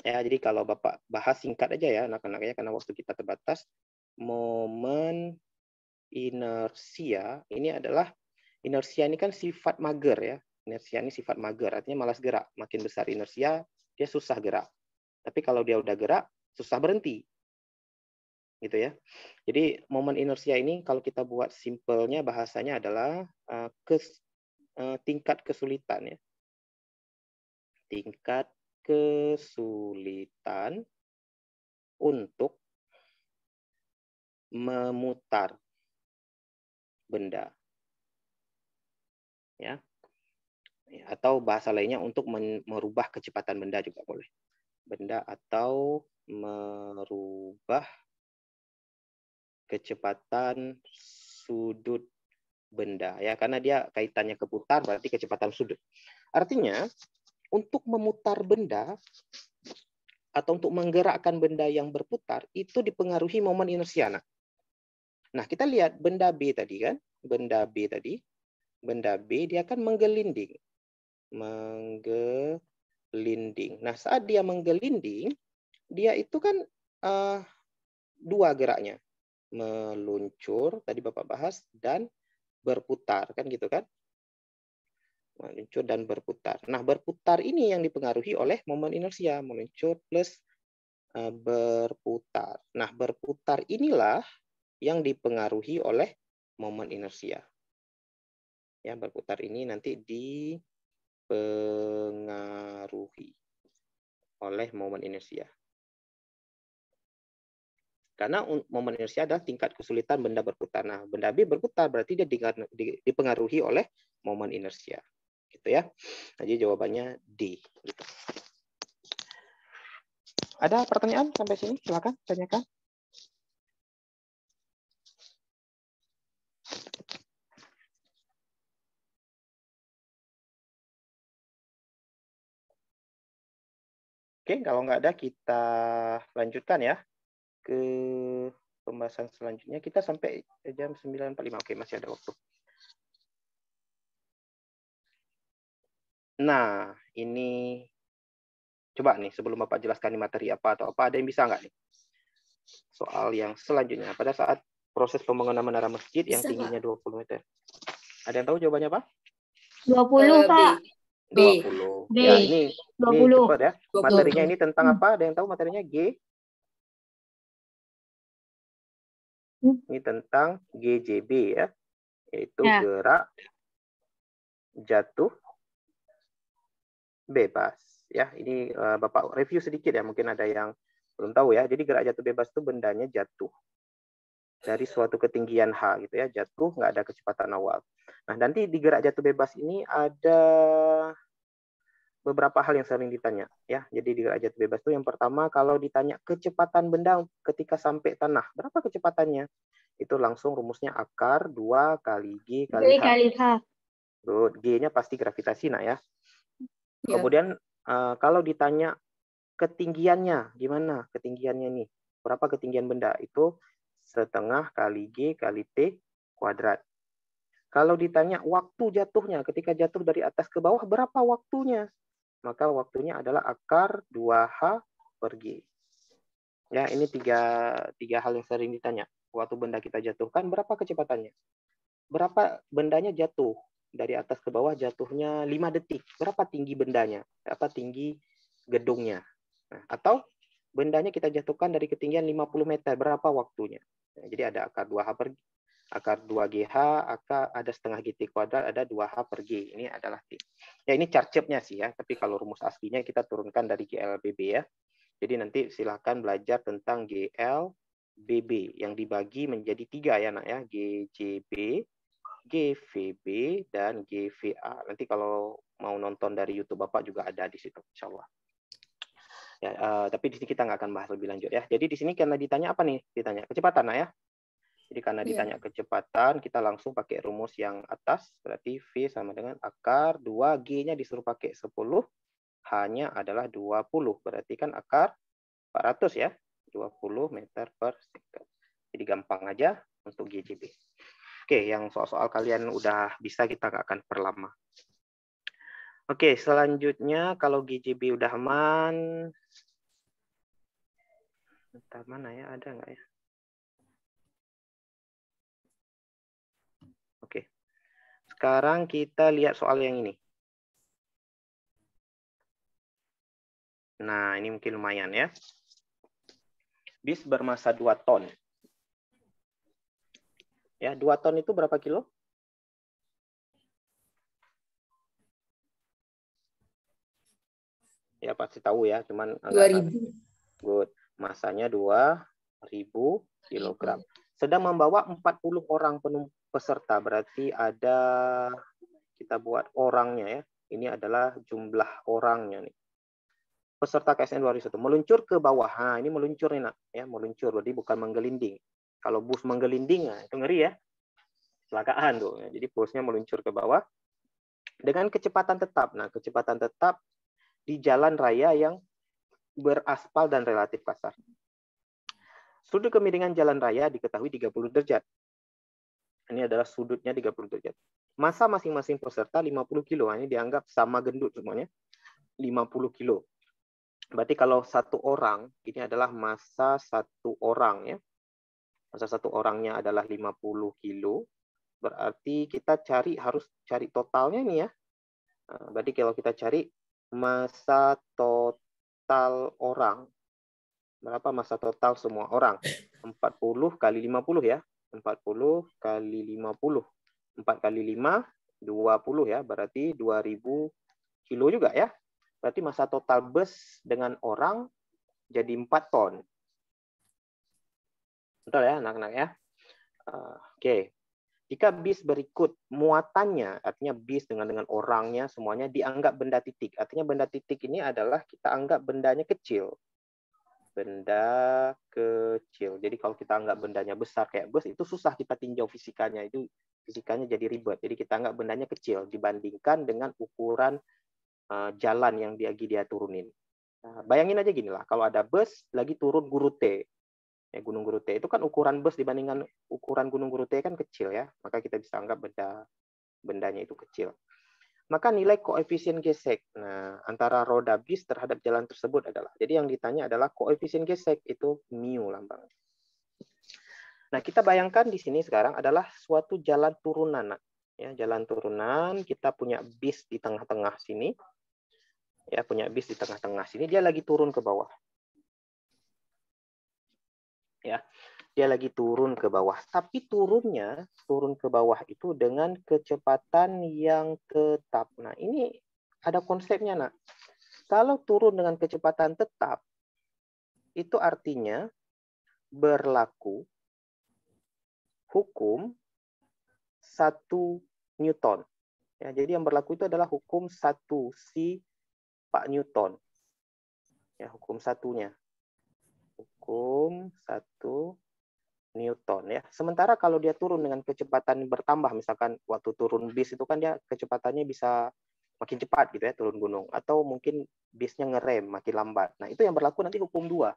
Ya, jadi kalau Bapak bahas singkat aja ya anak-anaknya karena waktu kita terbatas. Momen inersia ini adalah inersia ini kan sifat mager ya. Inersia ini sifat mager, artinya malas gerak. Makin besar inersia, dia susah gerak. Tapi kalau dia udah gerak, susah berhenti. Gitu ya. Jadi momen inersia ini kalau kita buat simpelnya bahasanya adalah tingkat kesulitan ya. Tingkat kesulitan untuk memutar benda. Ya. Atau bahasa lainnya untuk merubah kecepatan benda juga boleh. Benda atau merubah kecepatan sudut benda ya, karena dia kaitannya ke putar berarti kecepatan sudut. Artinya untuk memutar benda atau untuk menggerakkan benda yang berputar itu dipengaruhi momen inersia. Nah, kita lihat benda B tadi kan, benda B dia akan menggelinding. Nah, saat dia menggelinding, dia itu kan dua geraknya. Meluncur, tadi Bapak bahas, dan berputar. Kan gitu kan? Meluncur dan berputar. Nah, berputar ini yang dipengaruhi oleh momen inersia. Meluncur plus berputar. Nah, berputar inilah yang dipengaruhi oleh momen inersia. Ya, berputar ini nanti dipengaruhi oleh momen inersia. Karena momen inersia adalah tingkat kesulitan benda berputar. Nah, benda B berputar berarti dia dipengaruhi oleh momen inersia. Gitu ya. Jadi jawabannya D. Gitu. Ada pertanyaan sampai sini? Silakan tanyakan. Oke, kalau nggak ada kita lanjutkan ya ke pembahasan selanjutnya. Kita sampai jam 9.45. Oke, masih ada waktu. Nah, ini coba nih sebelum Bapak jelaskan nih materi apa atau apa, ada yang bisa nggak nih? Soal yang selanjutnya.Pada saat proses pembangunan menara masjid yang tingginya 20 meter. Ada yang tahu jawabannya apa?
20, Pak.
20.
B.
Ya, ini
20.
cepat ya. Materinya ini tentang apa? Ada yang tahu materinya G? Ini tentang GJB ya. Yaitu gerak jatuh bebas. Ya, ini Bapak review sedikit ya. Mungkin ada yang belum tahu ya. Jadi gerak jatuh bebas itu bendanya jatuh dari suatu ketinggian H gitu ya. Jatuh nggak ada kecepatan awal. Nah, nanti di gerak jatuh bebas ini ada beberapa hal yang sering ditanya ya. Jadi di gerak jatuh bebas itu yang pertama kalau ditanya kecepatan benda ketika sampai tanah, berapa kecepatannya? Itu langsung rumusnya akar 2 kali G kali H. Good. G-nya pasti gravitasi nak ya. Kemudian kalau ditanya ketinggiannya, gimana ketinggiannya nih? Berapa ketinggian benda? Itu setengah kali G kali T kuadrat. Kalau ditanya waktu jatuhnya, ketika jatuh dari atas ke bawah, berapa waktunya? Maka waktunya adalah akar 2H per G. Ya, ini tiga hal yang sering ditanya. Waktu benda kita jatuhkan, berapa kecepatannya? Berapa bendanya jatuh? Dari atas ke bawah jatuhnya 5 detik. Berapa tinggi bendanya? Berapa tinggi gedungnya? Nah, atau bendanya kita jatuhkan dari ketinggian 50 meter. Berapa waktunya? Nah, jadi ada akar 2H per G. Akar 2GH, ada setengah GT kuadrat, ada 2H per G. Ini adalah T. Ya, ini chart-nya sih ya. Tapi kalau rumus aslinya kita turunkan dari GLBB ya. Jadi nanti silahkan belajar tentang GLBB yang dibagi menjadi 3 ya nak ya. GJB, GVB, dan GVA. Nanti kalau mau nonton dari YouTube Bapak juga ada di situ, insya Allah. Ya, tapi di sini kita nggak akan bahas lebih lanjut ya. Jadi di sini karena ditanya apa nih? Ditanya kecepatan nak ya. Jadi karena ditanya kecepatan, kita langsung pakai rumus yang atas, berarti V sama dengan akar 2G-nya disuruh pakai 10, hanya adalah 20. Berarti kan akar 400 ya. 20 meter per second. Jadi gampang aja untuk GJB. Oke, yang soal-soal kalian udah bisa, kita nggak akan perlama. Oke, selanjutnya kalau GJB udah aman. Entah mana ya, ada nggak ya? Oke. Sekarang kita lihat soal yang ini. Nah, ini mungkin lumayan ya. Bis bermassa 2 ton. Ya, 2 ton itu berapa kilo? Ya, pasti tahu ya, cuman
2000.
good. Masanya 2000 kilogram. Sedang membawa 40 orang peserta, berarti ada, kita buat orangnya ya. Ini adalah jumlah orangnya nih. Peserta KSN 2001 meluncur ke bawah. Nah, ini meluncur nih, Nak. Ya, meluncur, berarti bukan menggelinding. Kalau bus menggelinding, nah, itu ngeri ya. Kecelakaan tuh. Jadi busnya meluncur ke bawah dengan kecepatan tetap. Nah, kecepatan tetap di jalan raya yang beraspal dan relatif kasar. Sudut kemiringan jalan raya diketahui 30 derajat. Ini adalah sudutnya 30 derajat. Massa masing-masing peserta 50 kilo. Ini dianggap sama gendut semuanya. 50 kilo. Berarti kalau satu orang, ini adalah massa satu orang ya. Massa satu orangnya adalah 50 kilo. Berarti kita harus cari totalnya nih ya. Nah, berarti kalau kita cari massa total orang. Berapa massa total semua orang? 40 kali 50 ya. 40 kali 50. 4 kali 5, 20 ya. Berarti 2000 kilo juga ya. Berarti massa total bus dengan orang jadi 4 ton. Betul ya anak-anak ya. Oke. Jika bis berikut muatannya, artinya bis dengan orangnya semuanya dianggap benda titik. Artinya benda titik ini adalah kita anggap bendanya kecil. Benda kecil. Jadi kalau kita anggap bendanya besar kayak bus, itu susah kita tinjau fisikanya. Itu fisikanya jadi ribet. Jadi kita anggap bendanya kecil dibandingkan dengan ukuran jalan yang dia turunin. Nah, bayangin aja gini lah, kalau ada bus lagi turun Gurute, ya Gunung Gurute itu kan ukuran bus dibandingkan ukuran Gunung Gurute kan kecil ya, maka kita bisa anggap bendanya itu kecil. Maka nilai koefisien gesek, nah antara roda bis terhadap jalan tersebut adalah, jadi yang ditanya adalah koefisien gesek itu mu lambangnya. Nah kita bayangkan di sini sekarang adalah suatu jalan turunan, ya jalan turunan, kita punya bis di tengah-tengah sini. Ya, punya bis di tengah-tengah sini, dia lagi turun ke bawah. Ya, dia lagi turun ke bawah. Tapi turun ke bawah itu dengan kecepatan yang tetap. Nah, ini ada konsepnya, Nak. Kalau turun dengan kecepatan tetap, itu artinya berlaku hukum 1 Newton. Ya, jadi yang berlaku itu adalah hukum 1 si Pak Newton. Ya, hukum satunya. Hukum 1 Newton ya. Sementara kalau dia turun dengan kecepatan bertambah, misalkan waktu turun bis itu kan dia kecepatannya bisa makin cepat gitu ya, turun gunung, atau mungkin bisnya ngerem makin lambat. Nah, itu yang berlaku nanti hukum 2.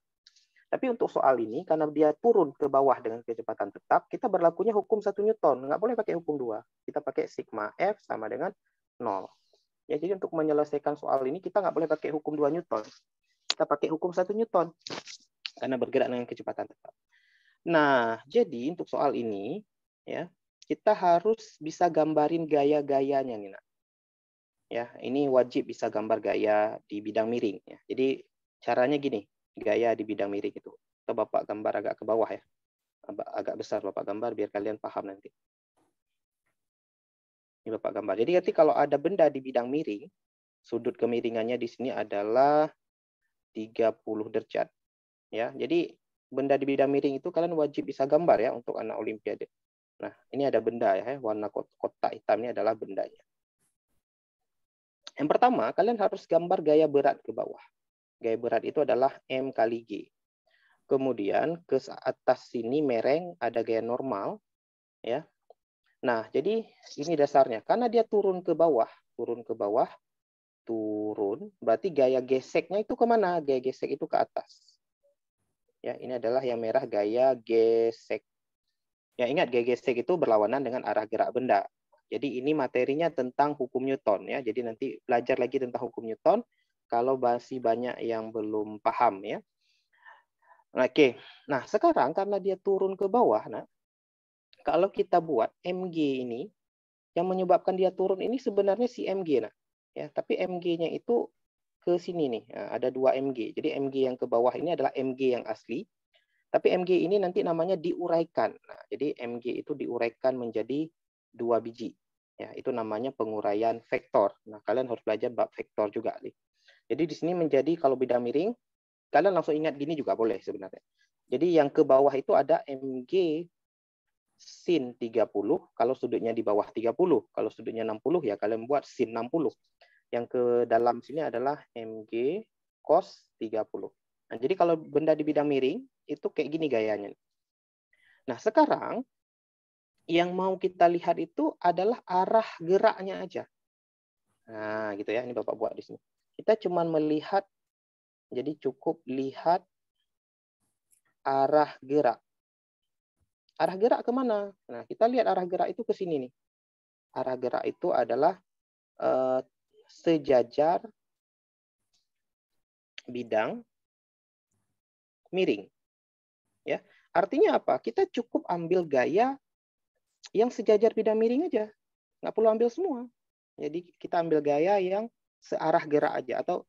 Tapi untuk soal ini karena dia turun ke bawah dengan kecepatan tetap, kita berlakunya hukum 1 Newton. Nggak boleh pakai hukum 2. Kita pakai sigma F sama dengan 0. Ya, jadi untuk menyelesaikan soal ini kita nggak boleh pakai hukum 2 Newton. Kita pakai hukum 1 Newton. Karena bergerak dengan kecepatan tetap. Nah, jadi untuk soal ini, ya kita harus bisa gambarin gaya-gayanya nih, Nak. Ya, ini wajib bisa gambar gaya di bidang miring. Ya. Jadi caranya gini, gaya di bidang miring itu. Coba Bapak gambar agak ke bawah ya, agak besar Bapak gambar biar kalian paham nanti. Ini Bapak gambar. Jadi nanti kalau ada benda di bidang miring, sudut kemiringannya di sini adalah 30 derajat. Ya, jadi benda di bidang miring itu kalian wajib bisa gambar ya untuk anak olimpiade. Nah, ini ada benda ya, warna kotak hitam ini adalah bendanya. Yang pertama, kalian harus gambar gaya berat ke bawah. Gaya berat itu adalah M kali G. Kemudian ke atas sini mereng ada gaya normal ya. Nah, jadi ini dasarnya. Karena dia turun ke bawah, turun, berarti gaya geseknya itu kemana? Gaya gesek itu ke atas. Ya, ini adalah yang merah gaya gesek. Ya, ingat gaya gesek itu berlawanan dengan arah gerak benda. Jadi ini materinya tentang hukum Newton ya. Jadi nanti belajar lagi tentang hukum Newton kalau masih banyak yang belum paham ya. Oke. Nah, sekarang karena dia turun ke bawah, nah kalau kita buat mg ini yang menyebabkan dia turun ini sebenarnya si mg nah. Ya, tapi mg-nya itu ke sini nih. Nah, ada 2 mg. Jadi mg yang ke bawah ini adalah mg yang asli. Tapi mg ini nanti namanya diuraikan. Nah, jadi mg itu diuraikan menjadi 2 biji. Ya, itu namanya penguraian vektor. Nah, kalian harus belajar bab vektor juga nih. Jadi di sini menjadi kalau bidang miring, kalian langsung ingat gini juga boleh sebenarnya. Jadi yang ke bawah itu ada mg sin 30 kalau sudutnya di bawah 30. Kalau sudutnya 60 ya kalian buat sin 60. Yang ke dalam sini adalah mg cos 30. Nah, jadi kalau benda di bidang miring itu kayak gini gayanya. Nah, sekarang yang mau kita lihat itu adalah arah geraknya aja. Nah, gitu ya. Ini Bapak buat di sini. Kita cuma melihat, jadi cukup lihat arah gerak. Arah gerak kemana? Nah, kita lihat arah gerak itu ke sini nih. Arah gerak itu adalah sejajar bidang miring. Ya, artinya apa? Kita cukup ambil gaya yang sejajar bidang miring aja. Nggak perlu ambil semua. Jadi kita ambil gaya yang searah gerak aja atau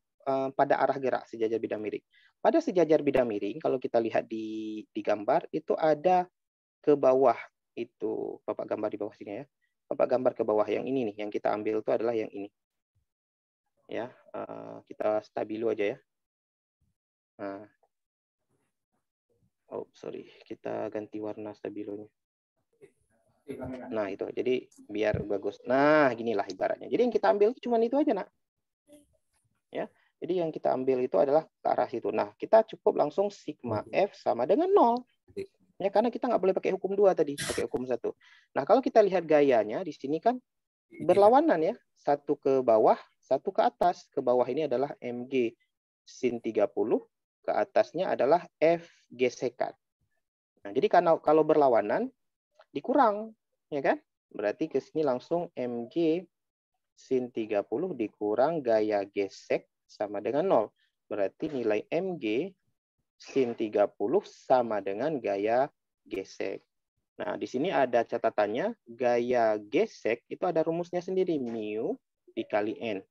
pada arah gerak sejajar bidang miring. Pada sejajar bidang miring, kalau kita lihat di gambar, itu ada ke bawah. Itu Bapak gambar di bawah sini ya. Bapak gambar ke bawah yang ini nih. Yang kita ambil itu adalah yang ini. Ya, kita stabilo aja ya. Nah. Oh, sorry. Kita ganti warna stabilonya. Nah, itu. Jadi biar bagus. Nah, ginilah ibaratnya. Jadi yang kita ambil cuma itu aja, Nak. Ya. Jadi yang kita ambil itu adalah ke arah situ. Nah, kita cukup langsung sigma F sama dengan 0. Ya, karena kita nggak boleh pakai hukum 2 tadi, pakai hukum 1. Nah, kalau kita lihat gayanya di sini kan berlawanan ya. Satu ke bawah, satu ke atas. Ke bawah ini adalah mg sin 30, ke atasnya adalah F gesekan. Nah, jadi kalau berlawanan dikurang, ya kan? Berarti ke sini langsung mg sin 30 dikurang gaya gesek sama dengan 0. Berarti nilai mg sin 30 sama dengan gaya gesek. Nah, di sini ada catatannya, gaya gesek itu ada rumusnya sendiri, mu dikali n.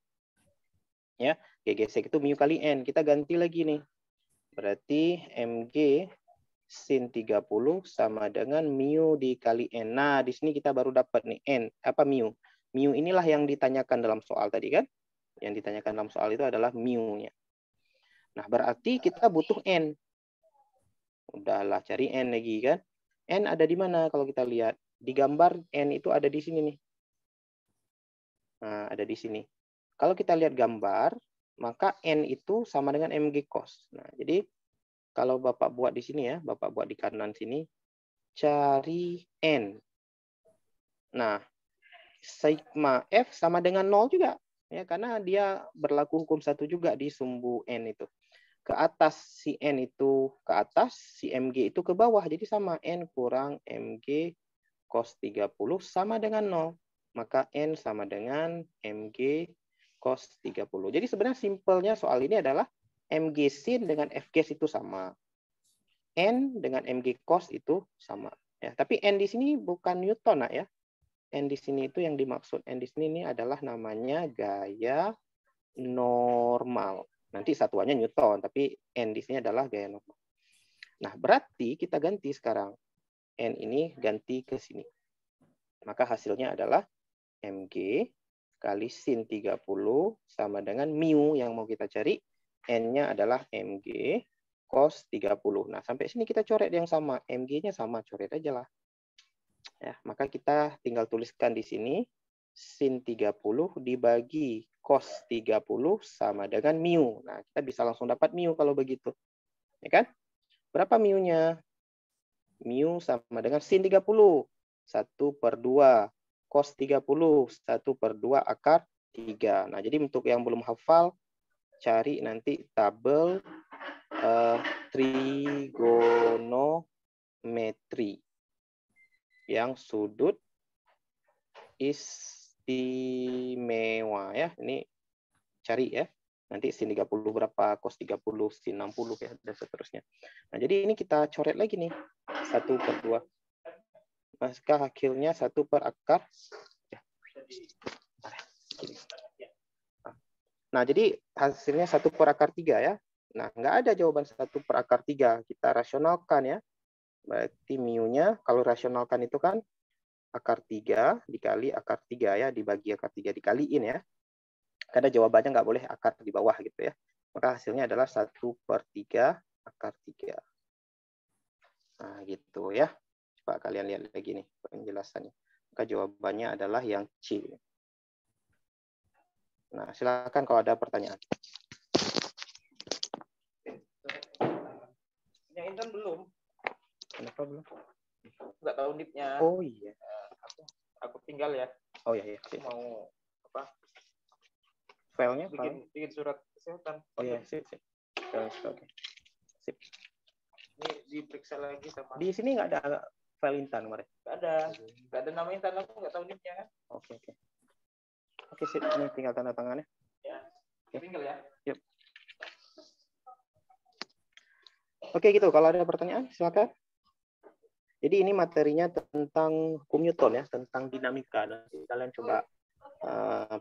Ya, gaya gesek itu mu kali n. Kita ganti lagi nih. Berarti mg sin 30 sama dengan mu dikali n. Nah, di sini kita baru dapat nih n, apa mu. Mu inilah yang ditanyakan dalam soal tadi kan? Yang ditanyakan dalam soal itu adalah mu-nya. Nah, berarti kita butuh n. Udahlah, cari n lagi kan? N ada di mana kalau kita lihat? Di gambar n itu ada di sini nih. Nah, ada di sini. Kalau kita lihat gambar, maka n itu sama dengan mg cos. Nah, jadi kalau Bapak buat di sini ya, Bapak buat di kanan sini, cari n. Nah, sigma F sama dengan 0 juga. Ya, karena dia berlaku hukum 1 juga di sumbu n itu. Ke atas si n itu ke atas, si mg itu ke bawah. Jadi sama n kurang mg cos 30 sama dengan 0. Maka n sama dengan mg cos 30. Jadi sebenarnya simpelnya soal ini adalah mg sin dengan f gas itu sama. N dengan mg cos itu sama. Ya, tapi n di sini bukan Newton nak ya. N di sini itu yang dimaksud n di sini ini adalah namanya gaya normal. Nanti satuannya Newton, tapi n di sini adalah gaya normal. Nah, berarti kita ganti sekarang. N ini ganti ke sini. Maka hasilnya adalah mg kali sin 30 sama dengan mu yang mau kita cari. N-nya adalah mg cos 30. Nah, sampai sini kita coret yang sama. Mg-nya sama, coret aja lah. Ya, maka kita tinggal tuliskan di sini sin 30 dibagi cos 30 sama dengan mu. Nah, kita bisa langsung dapat mu kalau begitu. Ya kan? Berapa mu-nya? Mu sama dengan sin 30. 1/2. Cos 30. 1/2 akar 3. Nah, jadi untuk yang belum hafal, cari nanti tabel trigonometri yang sudut istimewa ya. Ini cari ya. Nanti sin 30 berapa, cos 30, sin 60 ya, dan seterusnya. Nah, jadi ini kita coret lagi nih. 1/2. Maka hasilnya 1 per akar. Nah, jadi hasilnya 1 per akar 3 ya. Nah, nggak ada jawaban 1 per akar 3. Kita rasionalkan ya. Berarti mu-nya, kalau rasionalkan itu kan akar 3 dikali akar 3 ya, dibagi akar 3 dikaliin ya. Karena jawabannya nggak boleh akar di bawah gitu ya. Maka hasilnya adalah 1/3 akar 3. Nah, gitu ya. Coba kalian lihat lagi nih penjelasannya. Maka jawabannya adalah yang C. Nah, silakan kalau ada pertanyaan.
Yang Intan belum.
Kenapa belum?
Nggak tahu nipnya.
Oh iya.
Aku tinggal ya.
Oh iya, iya.
Aku mau apa?
Filenya?
Bikin surat kesehatan.
Oh iya, sip. Oke. Sip.
Ini diperiksa lagi sama.
Di sini nggak ada file Intan kemarin?
Nggak ada nama Intan, aku nggak tahu nipnya kan.
Oke. Oke, sip. Ini tinggal tanda tangannya.
Ya.
Oke.
Tinggal ya.
Yuk. Oke, gitu. Kalau ada pertanyaan, silakan. Jadi ini materinya tentang hukum Newton ya, tentang dinamika. Nanti kalian coba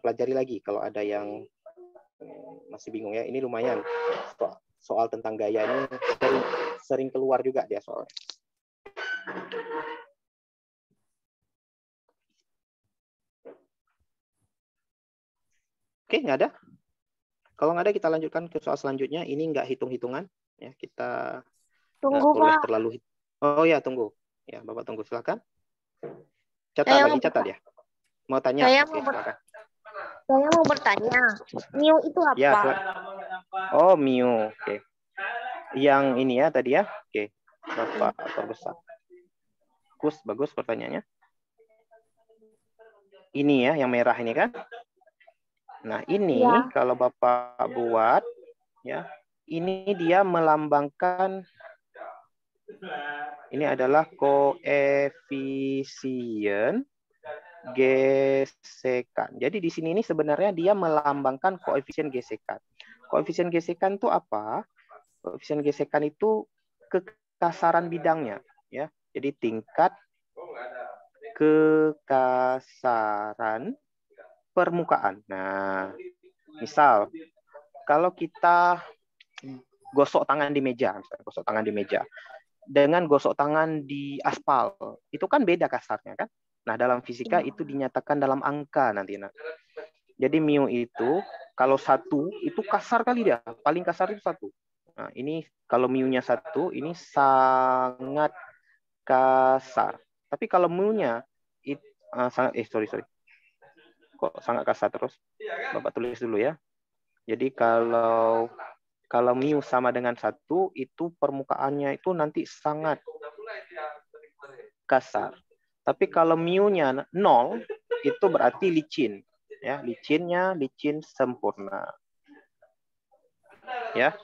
pelajari lagi kalau ada yang masih bingung ya. Ini lumayan. Soal tentang gaya ini sering keluar juga dia soalnya. Oke, nggak ada? Kalau nggak ada, kita lanjutkan ke soal selanjutnya. Ini nggak hitung-hitungan. Ya, kita
Tunggu,
nggak boleh
Pak.
terlalu. Oh ya, tunggu. Ya, Bapak tunggu. Silakan. Catat ya. Mau tanya? Oke, silakan.
Saya mau bertanya, mu itu apa?
Ya, oh, mu. Oke. Yang ini ya tadi ya. Oke. Bapak perbesar. Bagus pertanyaannya. Ini ya, yang merah ini kan. Nah, ini
Ya.
kalau Bapak buat ya, ini dia melambangkan ini adalah koefisien gesekan. Jadi di sini ini sebenarnya dia melambangkan koefisien gesekan. Koefisien gesekan itu apa? Koefisien gesekan itu kekasaran bidangnya, ya. Jadi tingkat kekasaran permukaan. Nah, misal kalau kita gosok tangan di meja, dengan gosok tangan di aspal, itu kan beda kasarnya kan? Nah, dalam fisika itu dinyatakan dalam angka nanti. Nah, jadi mu itu kalau 1 itu kasar kali dia, paling kasar itu 1. Nah, ini kalau mu-nya 1 ini sangat kasar. Tapi kalau mu-nya sorry. Kok sangat kasar terus? Bapak tulis dulu ya. Jadi kalau mu sama dengan 1 itu permukaannya itu nanti sangat kasar. Tapi kalau mu-nya 0 itu berarti licin. Ya, licin sempurna. Ya.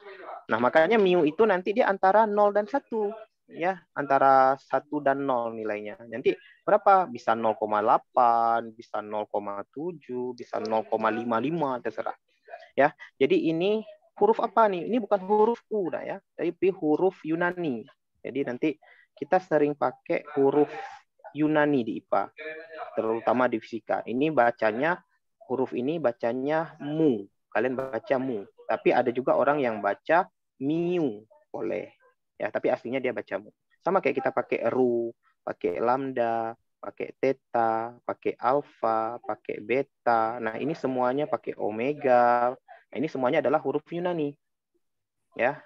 Nah, makanya mu itu nanti dia antara 0 dan 1. Ya, antara 1 dan 0 nilainya. Nanti berapa? Bisa 0,8, bisa 0,7, bisa 0,55, terserah. Ya. Jadi ini huruf apa nih? Ini bukan huruf U dah ya, tapi huruf Yunani. Jadi nanti kita sering pakai huruf Yunani di IPA, terutama di fisika. Ini bacanya, huruf ini bacanya mu. Kalian baca mu. Tapi ada juga orang yang baca miu, boleh. Ya, tapi aslinya dia baca mu. Sama kayak kita pakai ru, pakai lambda, pakai theta, pakai alfa, pakai beta. Nah, ini semuanya pakai omega. Nah, ini semuanya adalah huruf Yunani. Ya.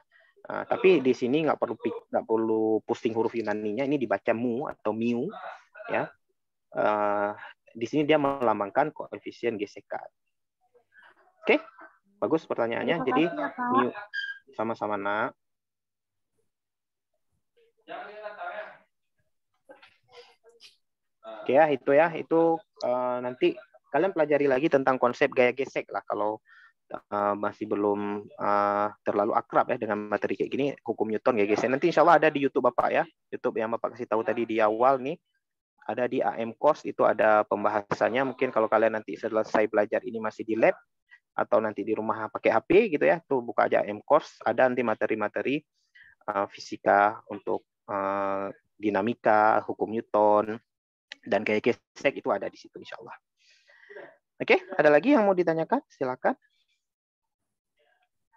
Nah, tapi di sini nggak perlu pusing huruf Yunaninya, ini dibaca mu atau miu, ya. Di sini dia melambangkan koefisien gesekan. Oke, bagus pertanyaannya. Jadi miu sama-sama nak. Oke ya, itu nanti kalian pelajari lagi tentang konsep gaya gesek lah kalau masih belum terlalu akrab ya dengan materi kayak gini, hukum Newton gaya gesek. Nanti insya Allah ada di YouTube Bapak ya. YouTube yang Bapak kasih tahu tadi di awal nih, ada di AM Course, itu ada pembahasannya. Mungkin kalau kalian nanti selesai belajar ini masih di lab, atau nanti di rumah pakai HP gitu ya, tuh buka aja AM Course, ada nanti materi-materi fisika untuk dinamika, hukum Newton, dan gaya gesek itu ada di situ insya Allah. Oke, ada lagi yang mau ditanyakan? Silakan.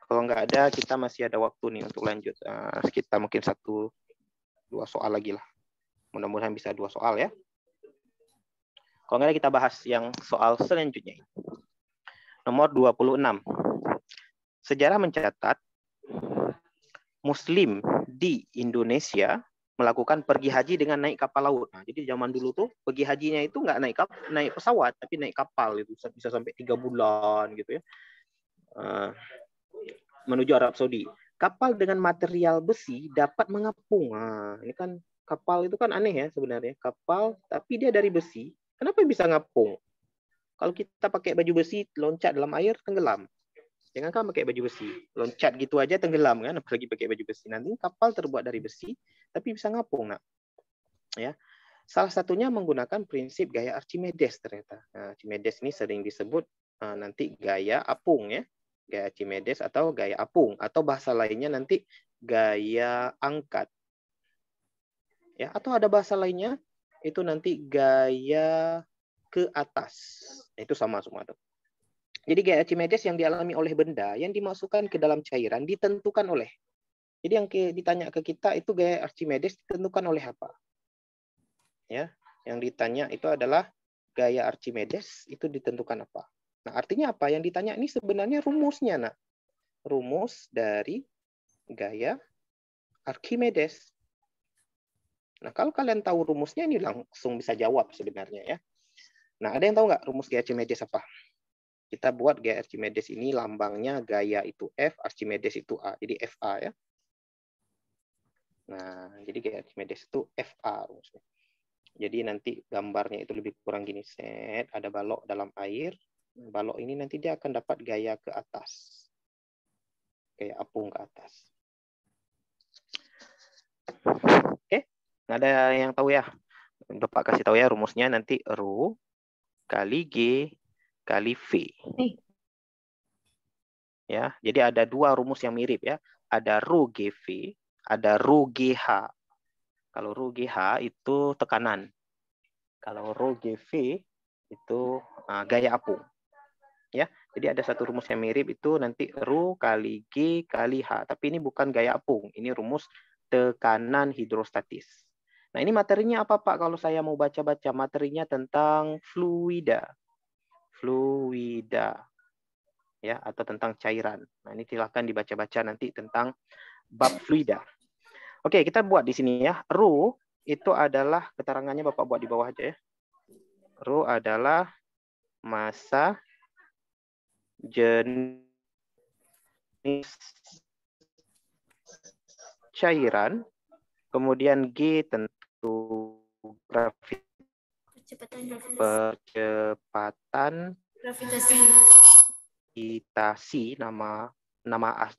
Kalau nggak ada, kita masih ada waktu nih untuk lanjut. Kita mungkin 1-2 soal lagi lah. Mudah-mudahan bisa 2 soal ya. Kalau nggak ada, kita bahas yang soal selanjutnya. Nomor 26. Sejarah mencatat Muslim di Indonesia melakukan pergi haji dengan naik kapal laut. Nah, jadi zaman dulu tuh pergi hajinya itu nggak naik pesawat, tapi naik kapal itu bisa sampai 3 bulan gitu ya. Menuju Arab Saudi. Kapal dengan material besi dapat mengapung. Nah, ini kan kapal itu kan aneh ya sebenarnya. Kapal tapi dia dari besi. Kenapa bisa ngapung? Kalau kita pakai baju besi, loncat dalam air, tenggelam. Jangan kan pakai baju besi. Loncat gitu aja tenggelam kan, apalagi pakai baju besi. Nanti kapal terbuat dari besi, tapi bisa ngapung. Nah, ya. Salah satunya menggunakan prinsip gaya Archimedes ternyata. Nah, Archimedes ini sering disebut nanti gaya apung ya. Gaya Archimedes atau gaya apung, atau bahasa lainnya nanti gaya angkat. Ya, atau ada bahasa lainnya itu nanti gaya ke atas. Itu sama semua tuh. Jadi gaya Archimedes yang dialami oleh benda yang dimasukkan ke dalam cairan ditentukan oleh. Jadi yang ditanya ke kita itu gaya Archimedes ditentukan oleh apa? Ya, yang ditanya itu adalah gaya Archimedes itu ditentukan apa? Nah, artinya apa? Yang ditanya ini sebenarnya rumusnya, nak. Rumus dari gaya Archimedes. Nah, kalau kalian tahu rumusnya, ini langsung bisa jawab sebenarnya ya. Nah, ada yang tahu nggak rumus gaya Archimedes apa? Kita buat gaya Archimedes ini lambangnya gaya itu F, Archimedes itu A. Jadi FA ya. Nah, jadi gaya Archimedes itu FA rumusnya. Jadi nanti gambarnya itu lebih kurang gini, set, ada balok dalam air. Balok ini nanti dia akan dapat gaya ke atas. Gaya apung ke atas. Oke, nggak ada yang tahu ya? Bapak kasih tahu ya rumusnya nanti Rho kali G kali V. Ya, jadi ada 2 rumus yang mirip ya. Ada Rho GV, ada Rho GH. Kalau Rho GH itu tekanan. Kalau Rho GV itu gaya apung. Ya, jadi ada satu rumus yang mirip itu nanti Rho kali G kali H. Tapi ini bukan gaya apung, ini rumus tekanan hidrostatis. Nah, ini materinya apa Pak? Kalau saya mau baca-baca materinya tentang fluida. Fluida. Ya, atau tentang cairan. Nah, ini silakan dibaca-baca nanti tentang bab fluida. Oke, kita buat di sini ya. Rho itu adalah keterangannya Bapak buat di bawah aja ya. Rho adalah massa jenis cairan, kemudian G tentu percepatan gravitasi, nama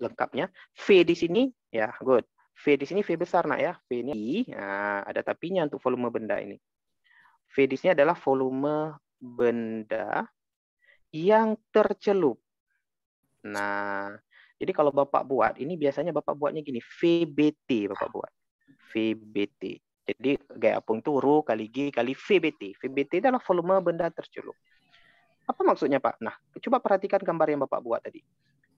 lengkapnya. V di sini ya, good. V di sini V besar nak ya. V ini ada tapinya untuk volume benda ini. V di sini adalah volume benda yang tercelup. Nah, jadi kalau Bapak buat, ini biasanya Bapak buatnya gini, VBT Bapak buat. VBT. Jadi gaya apung itu Rho kali G kali VBT. VBT adalah volume benda tercelup. Apa maksudnya Pak? Nah, coba perhatikan gambar yang Bapak buat tadi.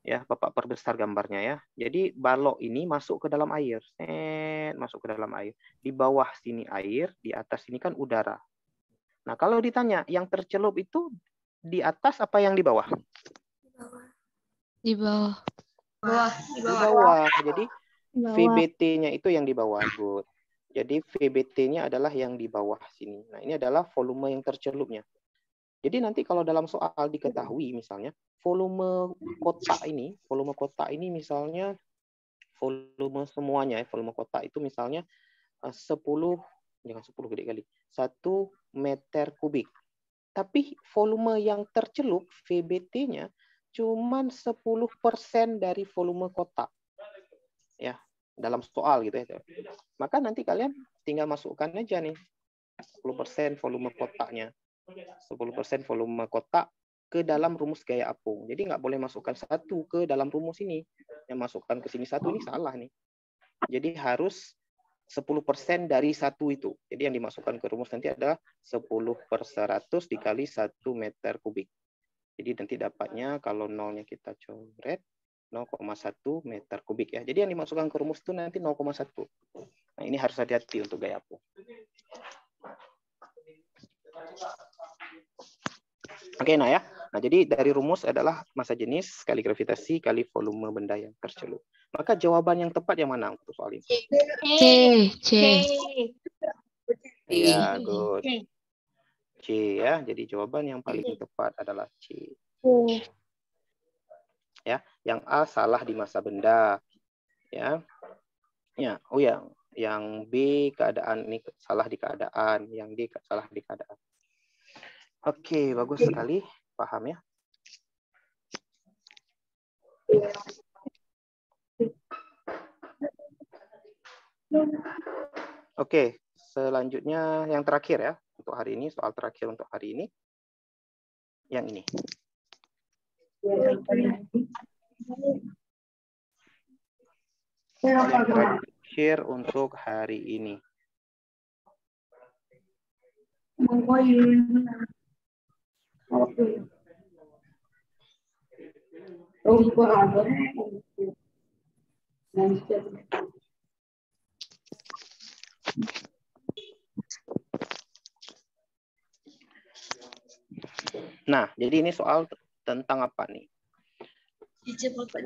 Ya, Bapak perbesar gambarnya ya. Jadi balok ini masuk ke dalam air. Masuk ke dalam air. Di bawah sini air, di atas sini kan udara. Nah, kalau ditanya yang tercelup itu di atas apa yang di bawah?
Di bawah.
Di bawah. Jadi VBT-nya itu yang di bawah, Good. Jadi VBT-nya adalah yang di bawah sini. Nah, ini adalah volume yang tercelupnya. Jadi nanti kalau dalam soal diketahui misalnya volume kotak ini misalnya volume semuanya, volume kotak itu misalnya 10, jangan 10 gede kali, 1 meter kubik. Tapi volume yang tercelup, VBT-nya, cuman 10% dari volume kotak. Ya, dalam soal gitu ya. Maka nanti kalian tinggal masukkan aja nih 10% volume kotaknya. 10% volume kotak ke dalam rumus gaya apung. Jadi nggak boleh masukkan satu ke dalam rumus ini. Yang masukkan ke sini satu ini salah nih. Jadi harus 10% dari satu itu. Jadi yang dimasukkan ke rumus nanti adalah 10/100 dikali 1 meter kubik. Jadi nanti dapatnya kalau nolnya kita coret 0,1 meter kubik ya. Jadi yang dimasukkan ke rumus itu nanti 0,1. Nah, ini harus hati-hati untuk gaya apung. Oke, nah ya. Nah, jadi dari rumus adalah massa jenis kali gravitasi kali volume benda yang tercelup. Maka jawaban yang tepat yang mana untuk soal ini?
C.
Ya, good. C ya. Jadi jawaban yang paling tepat adalah C. Ya, yang A salah di massa benda. Ya. Ya, oh ya, yang B keadaan ini salah di keadaan, yang D salah di keadaan. Oke, bagus sekali. Paham ya? Oke, selanjutnya yang terakhir ya untuk hari ini, soal terakhir untuk hari ini. Yang ini. Yang terakhir untuk hari ini. Nah, jadi ini soal tentang apa nih?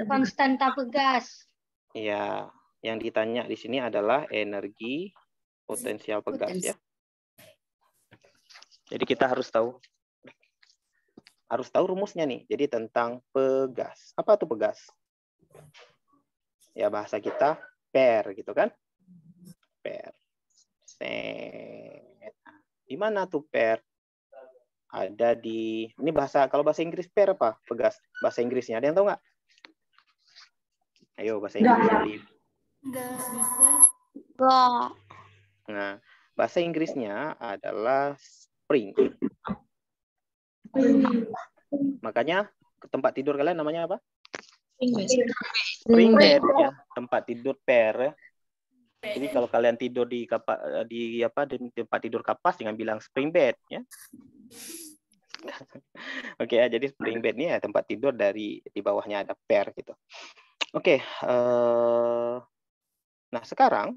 Konstanta pegas.
Ya, yang ditanya di sini adalah energi potensial pegas ya. Jadi kita harus tahu rumusnya nih. Jadi tentang pegas. Apa tuh pegas? Ya bahasa kita per gitu kan? Per. Di mana tuh per? Ada di ini bahasa, kalau bahasa Inggris per apa? Pegas. Bahasa Inggrisnya ada yang tahu nggak? Ayo bahasa Inggris.
Enggak.
Nah, bahasa Inggrisnya adalah spring. Makanya tempat tidur kalian namanya apa? Spring bed ya, tempat tidur per. Jadi kalau kalian tidur di tempat tidur kapas jangan bilang spring bed ya. Oke ya, jadi spring bed ini ya tempat tidur di bawahnya ada per gitu. Oke, nah sekarang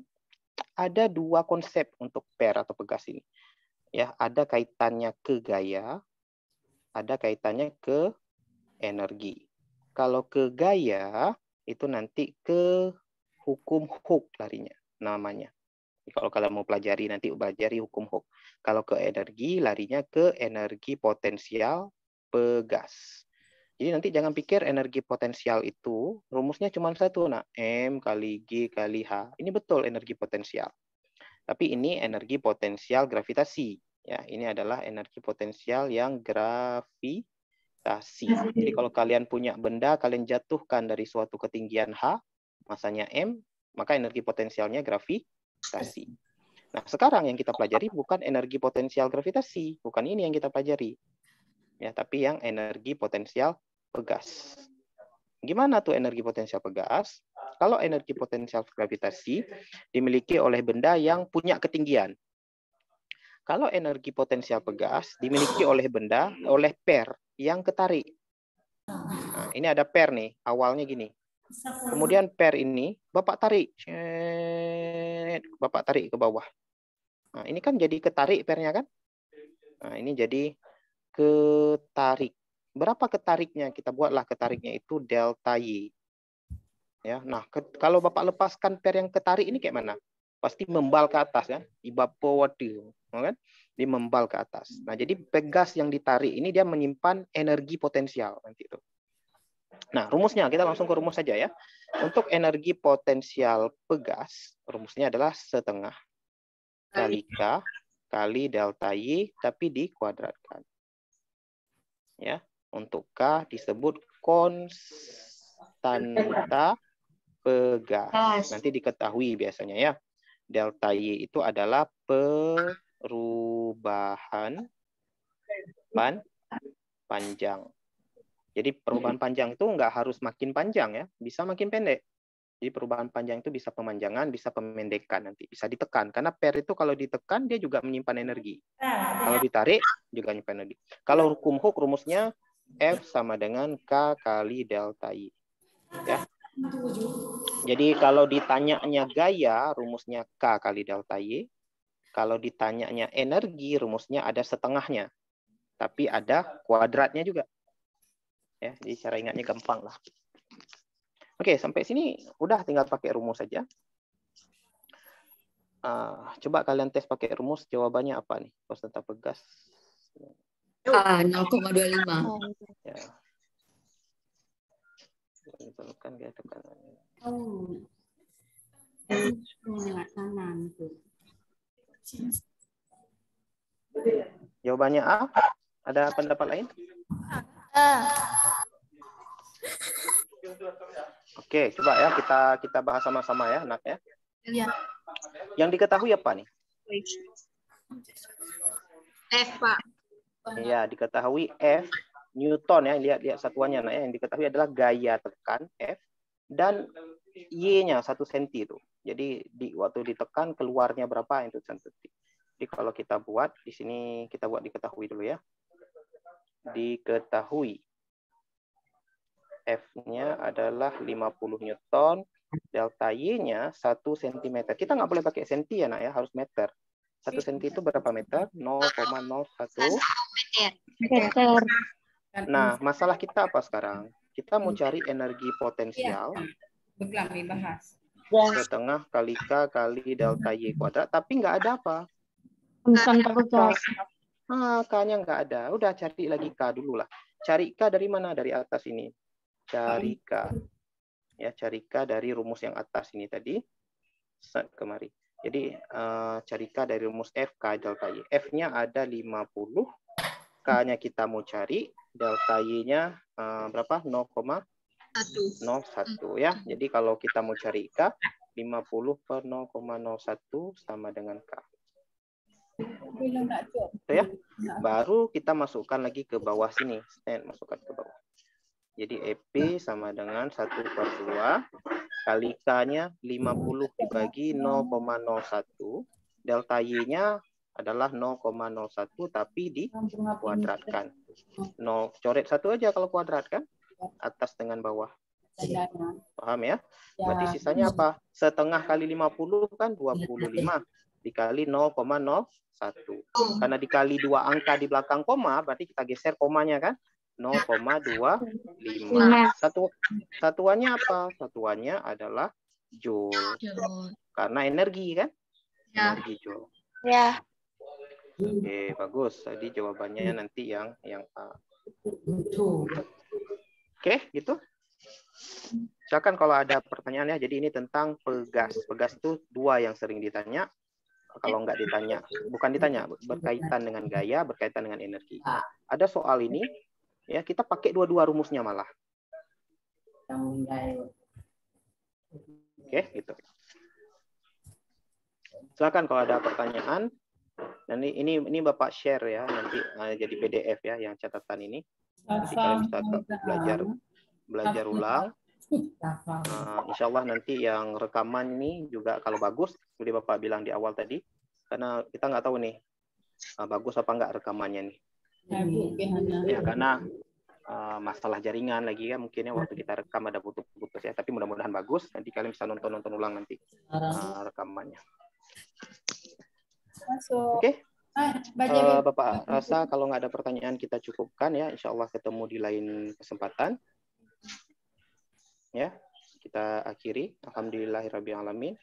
ada dua konsep untuk per atau pegas ini. Ya, ada kaitannya ke gaya, ada kaitannya ke energi. Kalau ke gaya itu nanti ke hukum Hooke larinya namanya. Kalau kalian mau pelajari nanti pelajari hukum Hooke. Kalau ke energi larinya ke energi potensial pegas. Jadi nanti jangan pikir energi potensial itu rumusnya cuma satu, nah M kali G kali H. Ini betul energi potensial. Tapi ini energi potensial gravitasi. Ya, ini adalah energi potensial yang gravitasi. Jadi kalau kalian punya benda, kalian jatuhkan dari suatu ketinggian H, masanya M, maka energi potensialnya gravitasi. Nah, sekarang yang kita pelajari bukan energi potensial gravitasi, bukan ini yang kita pelajari. Ya, tapi yang energi potensial pegas. Gimana tuh energi potensial pegas? Kalau energi potensial gravitasi dimiliki oleh benda yang punya ketinggian. Kalau energi potensial pegas dimiliki oleh benda, oleh per yang ketarik. Nah, ini ada per nih, awalnya gini. Kemudian per ini Bapak tarik. Bapak tarik ke bawah. Nah, ini kan jadi ketarik pernya kan? Nah, ini jadi ketarik. Berapa ketariknya? Kita buatlah ketariknya itu delta Y. Ya, nah kalau Bapak lepaskan per yang ketarik ini kayak mana? Pasti membal ke atas kan? Evaporative, kan? Dia membal ke atas. Nah, jadi pegas yang ditarik ini dia menyimpan energi potensial nanti itu. Nah, rumusnya kita langsung ke rumus saja ya. Untuk energi potensial pegas, rumusnya adalah setengah kali K kali delta Y tapi dikuadratkan. Ya, untuk K disebut konstanta pegas. Nanti diketahui biasanya ya. Delta Y itu adalah perubahan panjang. Jadi perubahan panjang itu nggak harus makin panjang ya, bisa makin pendek. Jadi perubahan panjang itu bisa pemanjangan, bisa pemendekan nanti, bisa ditekan. Karena pair itu kalau ditekan dia juga menyimpan energi. Kalau ditarik juga menyimpan energi. Kalau hukum Hooke rumusnya F sama dengan K kali delta Y. Ya. Jadi kalau ditanyanya gaya, rumusnya K kali delta Y. Kalau ditanyanya energi, rumusnya ada setengahnya. Tapi ada kuadratnya juga. Ya, jadi cara ingatnya gampang lah. Oke, sampai sini udah tinggal pakai rumus saja. Coba kalian tes pakai rumus, jawabannya apa nih? Konstanta pegas.
0,25.
Ya. Diperlukan gaya tekanan. Jawabannya A. Ada pendapat lain? Oke, coba ya kita bahas sama-sama ya, anak ya.
Iya.
Yang diketahui apa nih?
F, Pak.
Ya, diketahui F Newton ya, lihat satuannya nah ya. Yang diketahui adalah gaya tekan F dan Y-nya 1 cm itu. Jadi waktu ditekan keluarnya berapa itu 1 cm. Jadi kalau kita buat di sini kita buat diketahui dulu ya. Diketahui F-nya adalah 50 Newton, delta Y-nya 1 cm. Kita nggak boleh pakai senti ya, nak ya, harus meter. 1 cm itu berapa meter? 0,01
Meter.
Nah, masalah kita apa sekarang? Kita mau cari energi potensial setengah kali K kali delta Y kuadrat, tapi nggak ada apa?
Konstanta pegas.
K-nya nggak ada. Udah cari lagi K dulu lah. Cari K dari mana? Dari atas ini. Cari K. Ya, cari K dari rumus yang atas ini tadi. Set kemari. Jadi cari K dari rumus F K delta Y. F-nya ada 50. K-nya kita mau cari. Delta Y-nya berapa? 0,01 ya. Jadi kalau kita mau cari K, 50 per 0,01 sama dengan K. Itu ya. Baru kita masukkan lagi ke bawah sini. Masukkan ke bawah. Jadi EP sama dengan 1/2 kali K-nya 50 dibagi 0,01. Delta Y-nya adalah 0,01 tapi dikuadratkan. Coret satu aja kalau kuadrat kan? Atas dengan bawah. Paham ya? Berarti sisanya apa? Setengah kali 50 kan 25. Dikali 0,01. Karena dikali 2 angka di belakang koma, berarti kita geser komanya kan? 0,25. Satuannya apa? Satuannya adalah joule. Karena energi kan? Energi joule.
Ya.
Oke, bagus. Tadi jawabannya nanti yang A. Oke, gitu. Silakan kalau ada pertanyaan ya. Jadi ini tentang pegas. Pegas itu 2 yang sering ditanya. Kalau nggak ditanya, bukan ditanya, berkaitan dengan gaya, berkaitan dengan energi. Ada soal ini, ya kita pakai dua-dua rumusnya malah. Oke, gitu. Silakan kalau ada pertanyaan. Dan ini Bapak share ya, nanti jadi PDF ya yang catatan ini. Jadi kalian bisa belajar ulang. Insya Allah nanti yang rekaman ini juga kalau bagus, seperti Bapak bilang di awal tadi, karena kita nggak tahu nih bagus apa nggak rekamannya nih. Ya karena masalah jaringan lagi ya mungkin ya waktu kita rekam ada putus-putus ya, tapi mudah-mudahan bagus. Nanti kalian bisa nonton ulang nanti rekamannya. Oke. Bapak rasa kalau nggak ada pertanyaan kita cukupkan ya. Insya Allah ketemu di lain kesempatan. Ya, kita akhiri. Alhamdulillahirabbil alamin.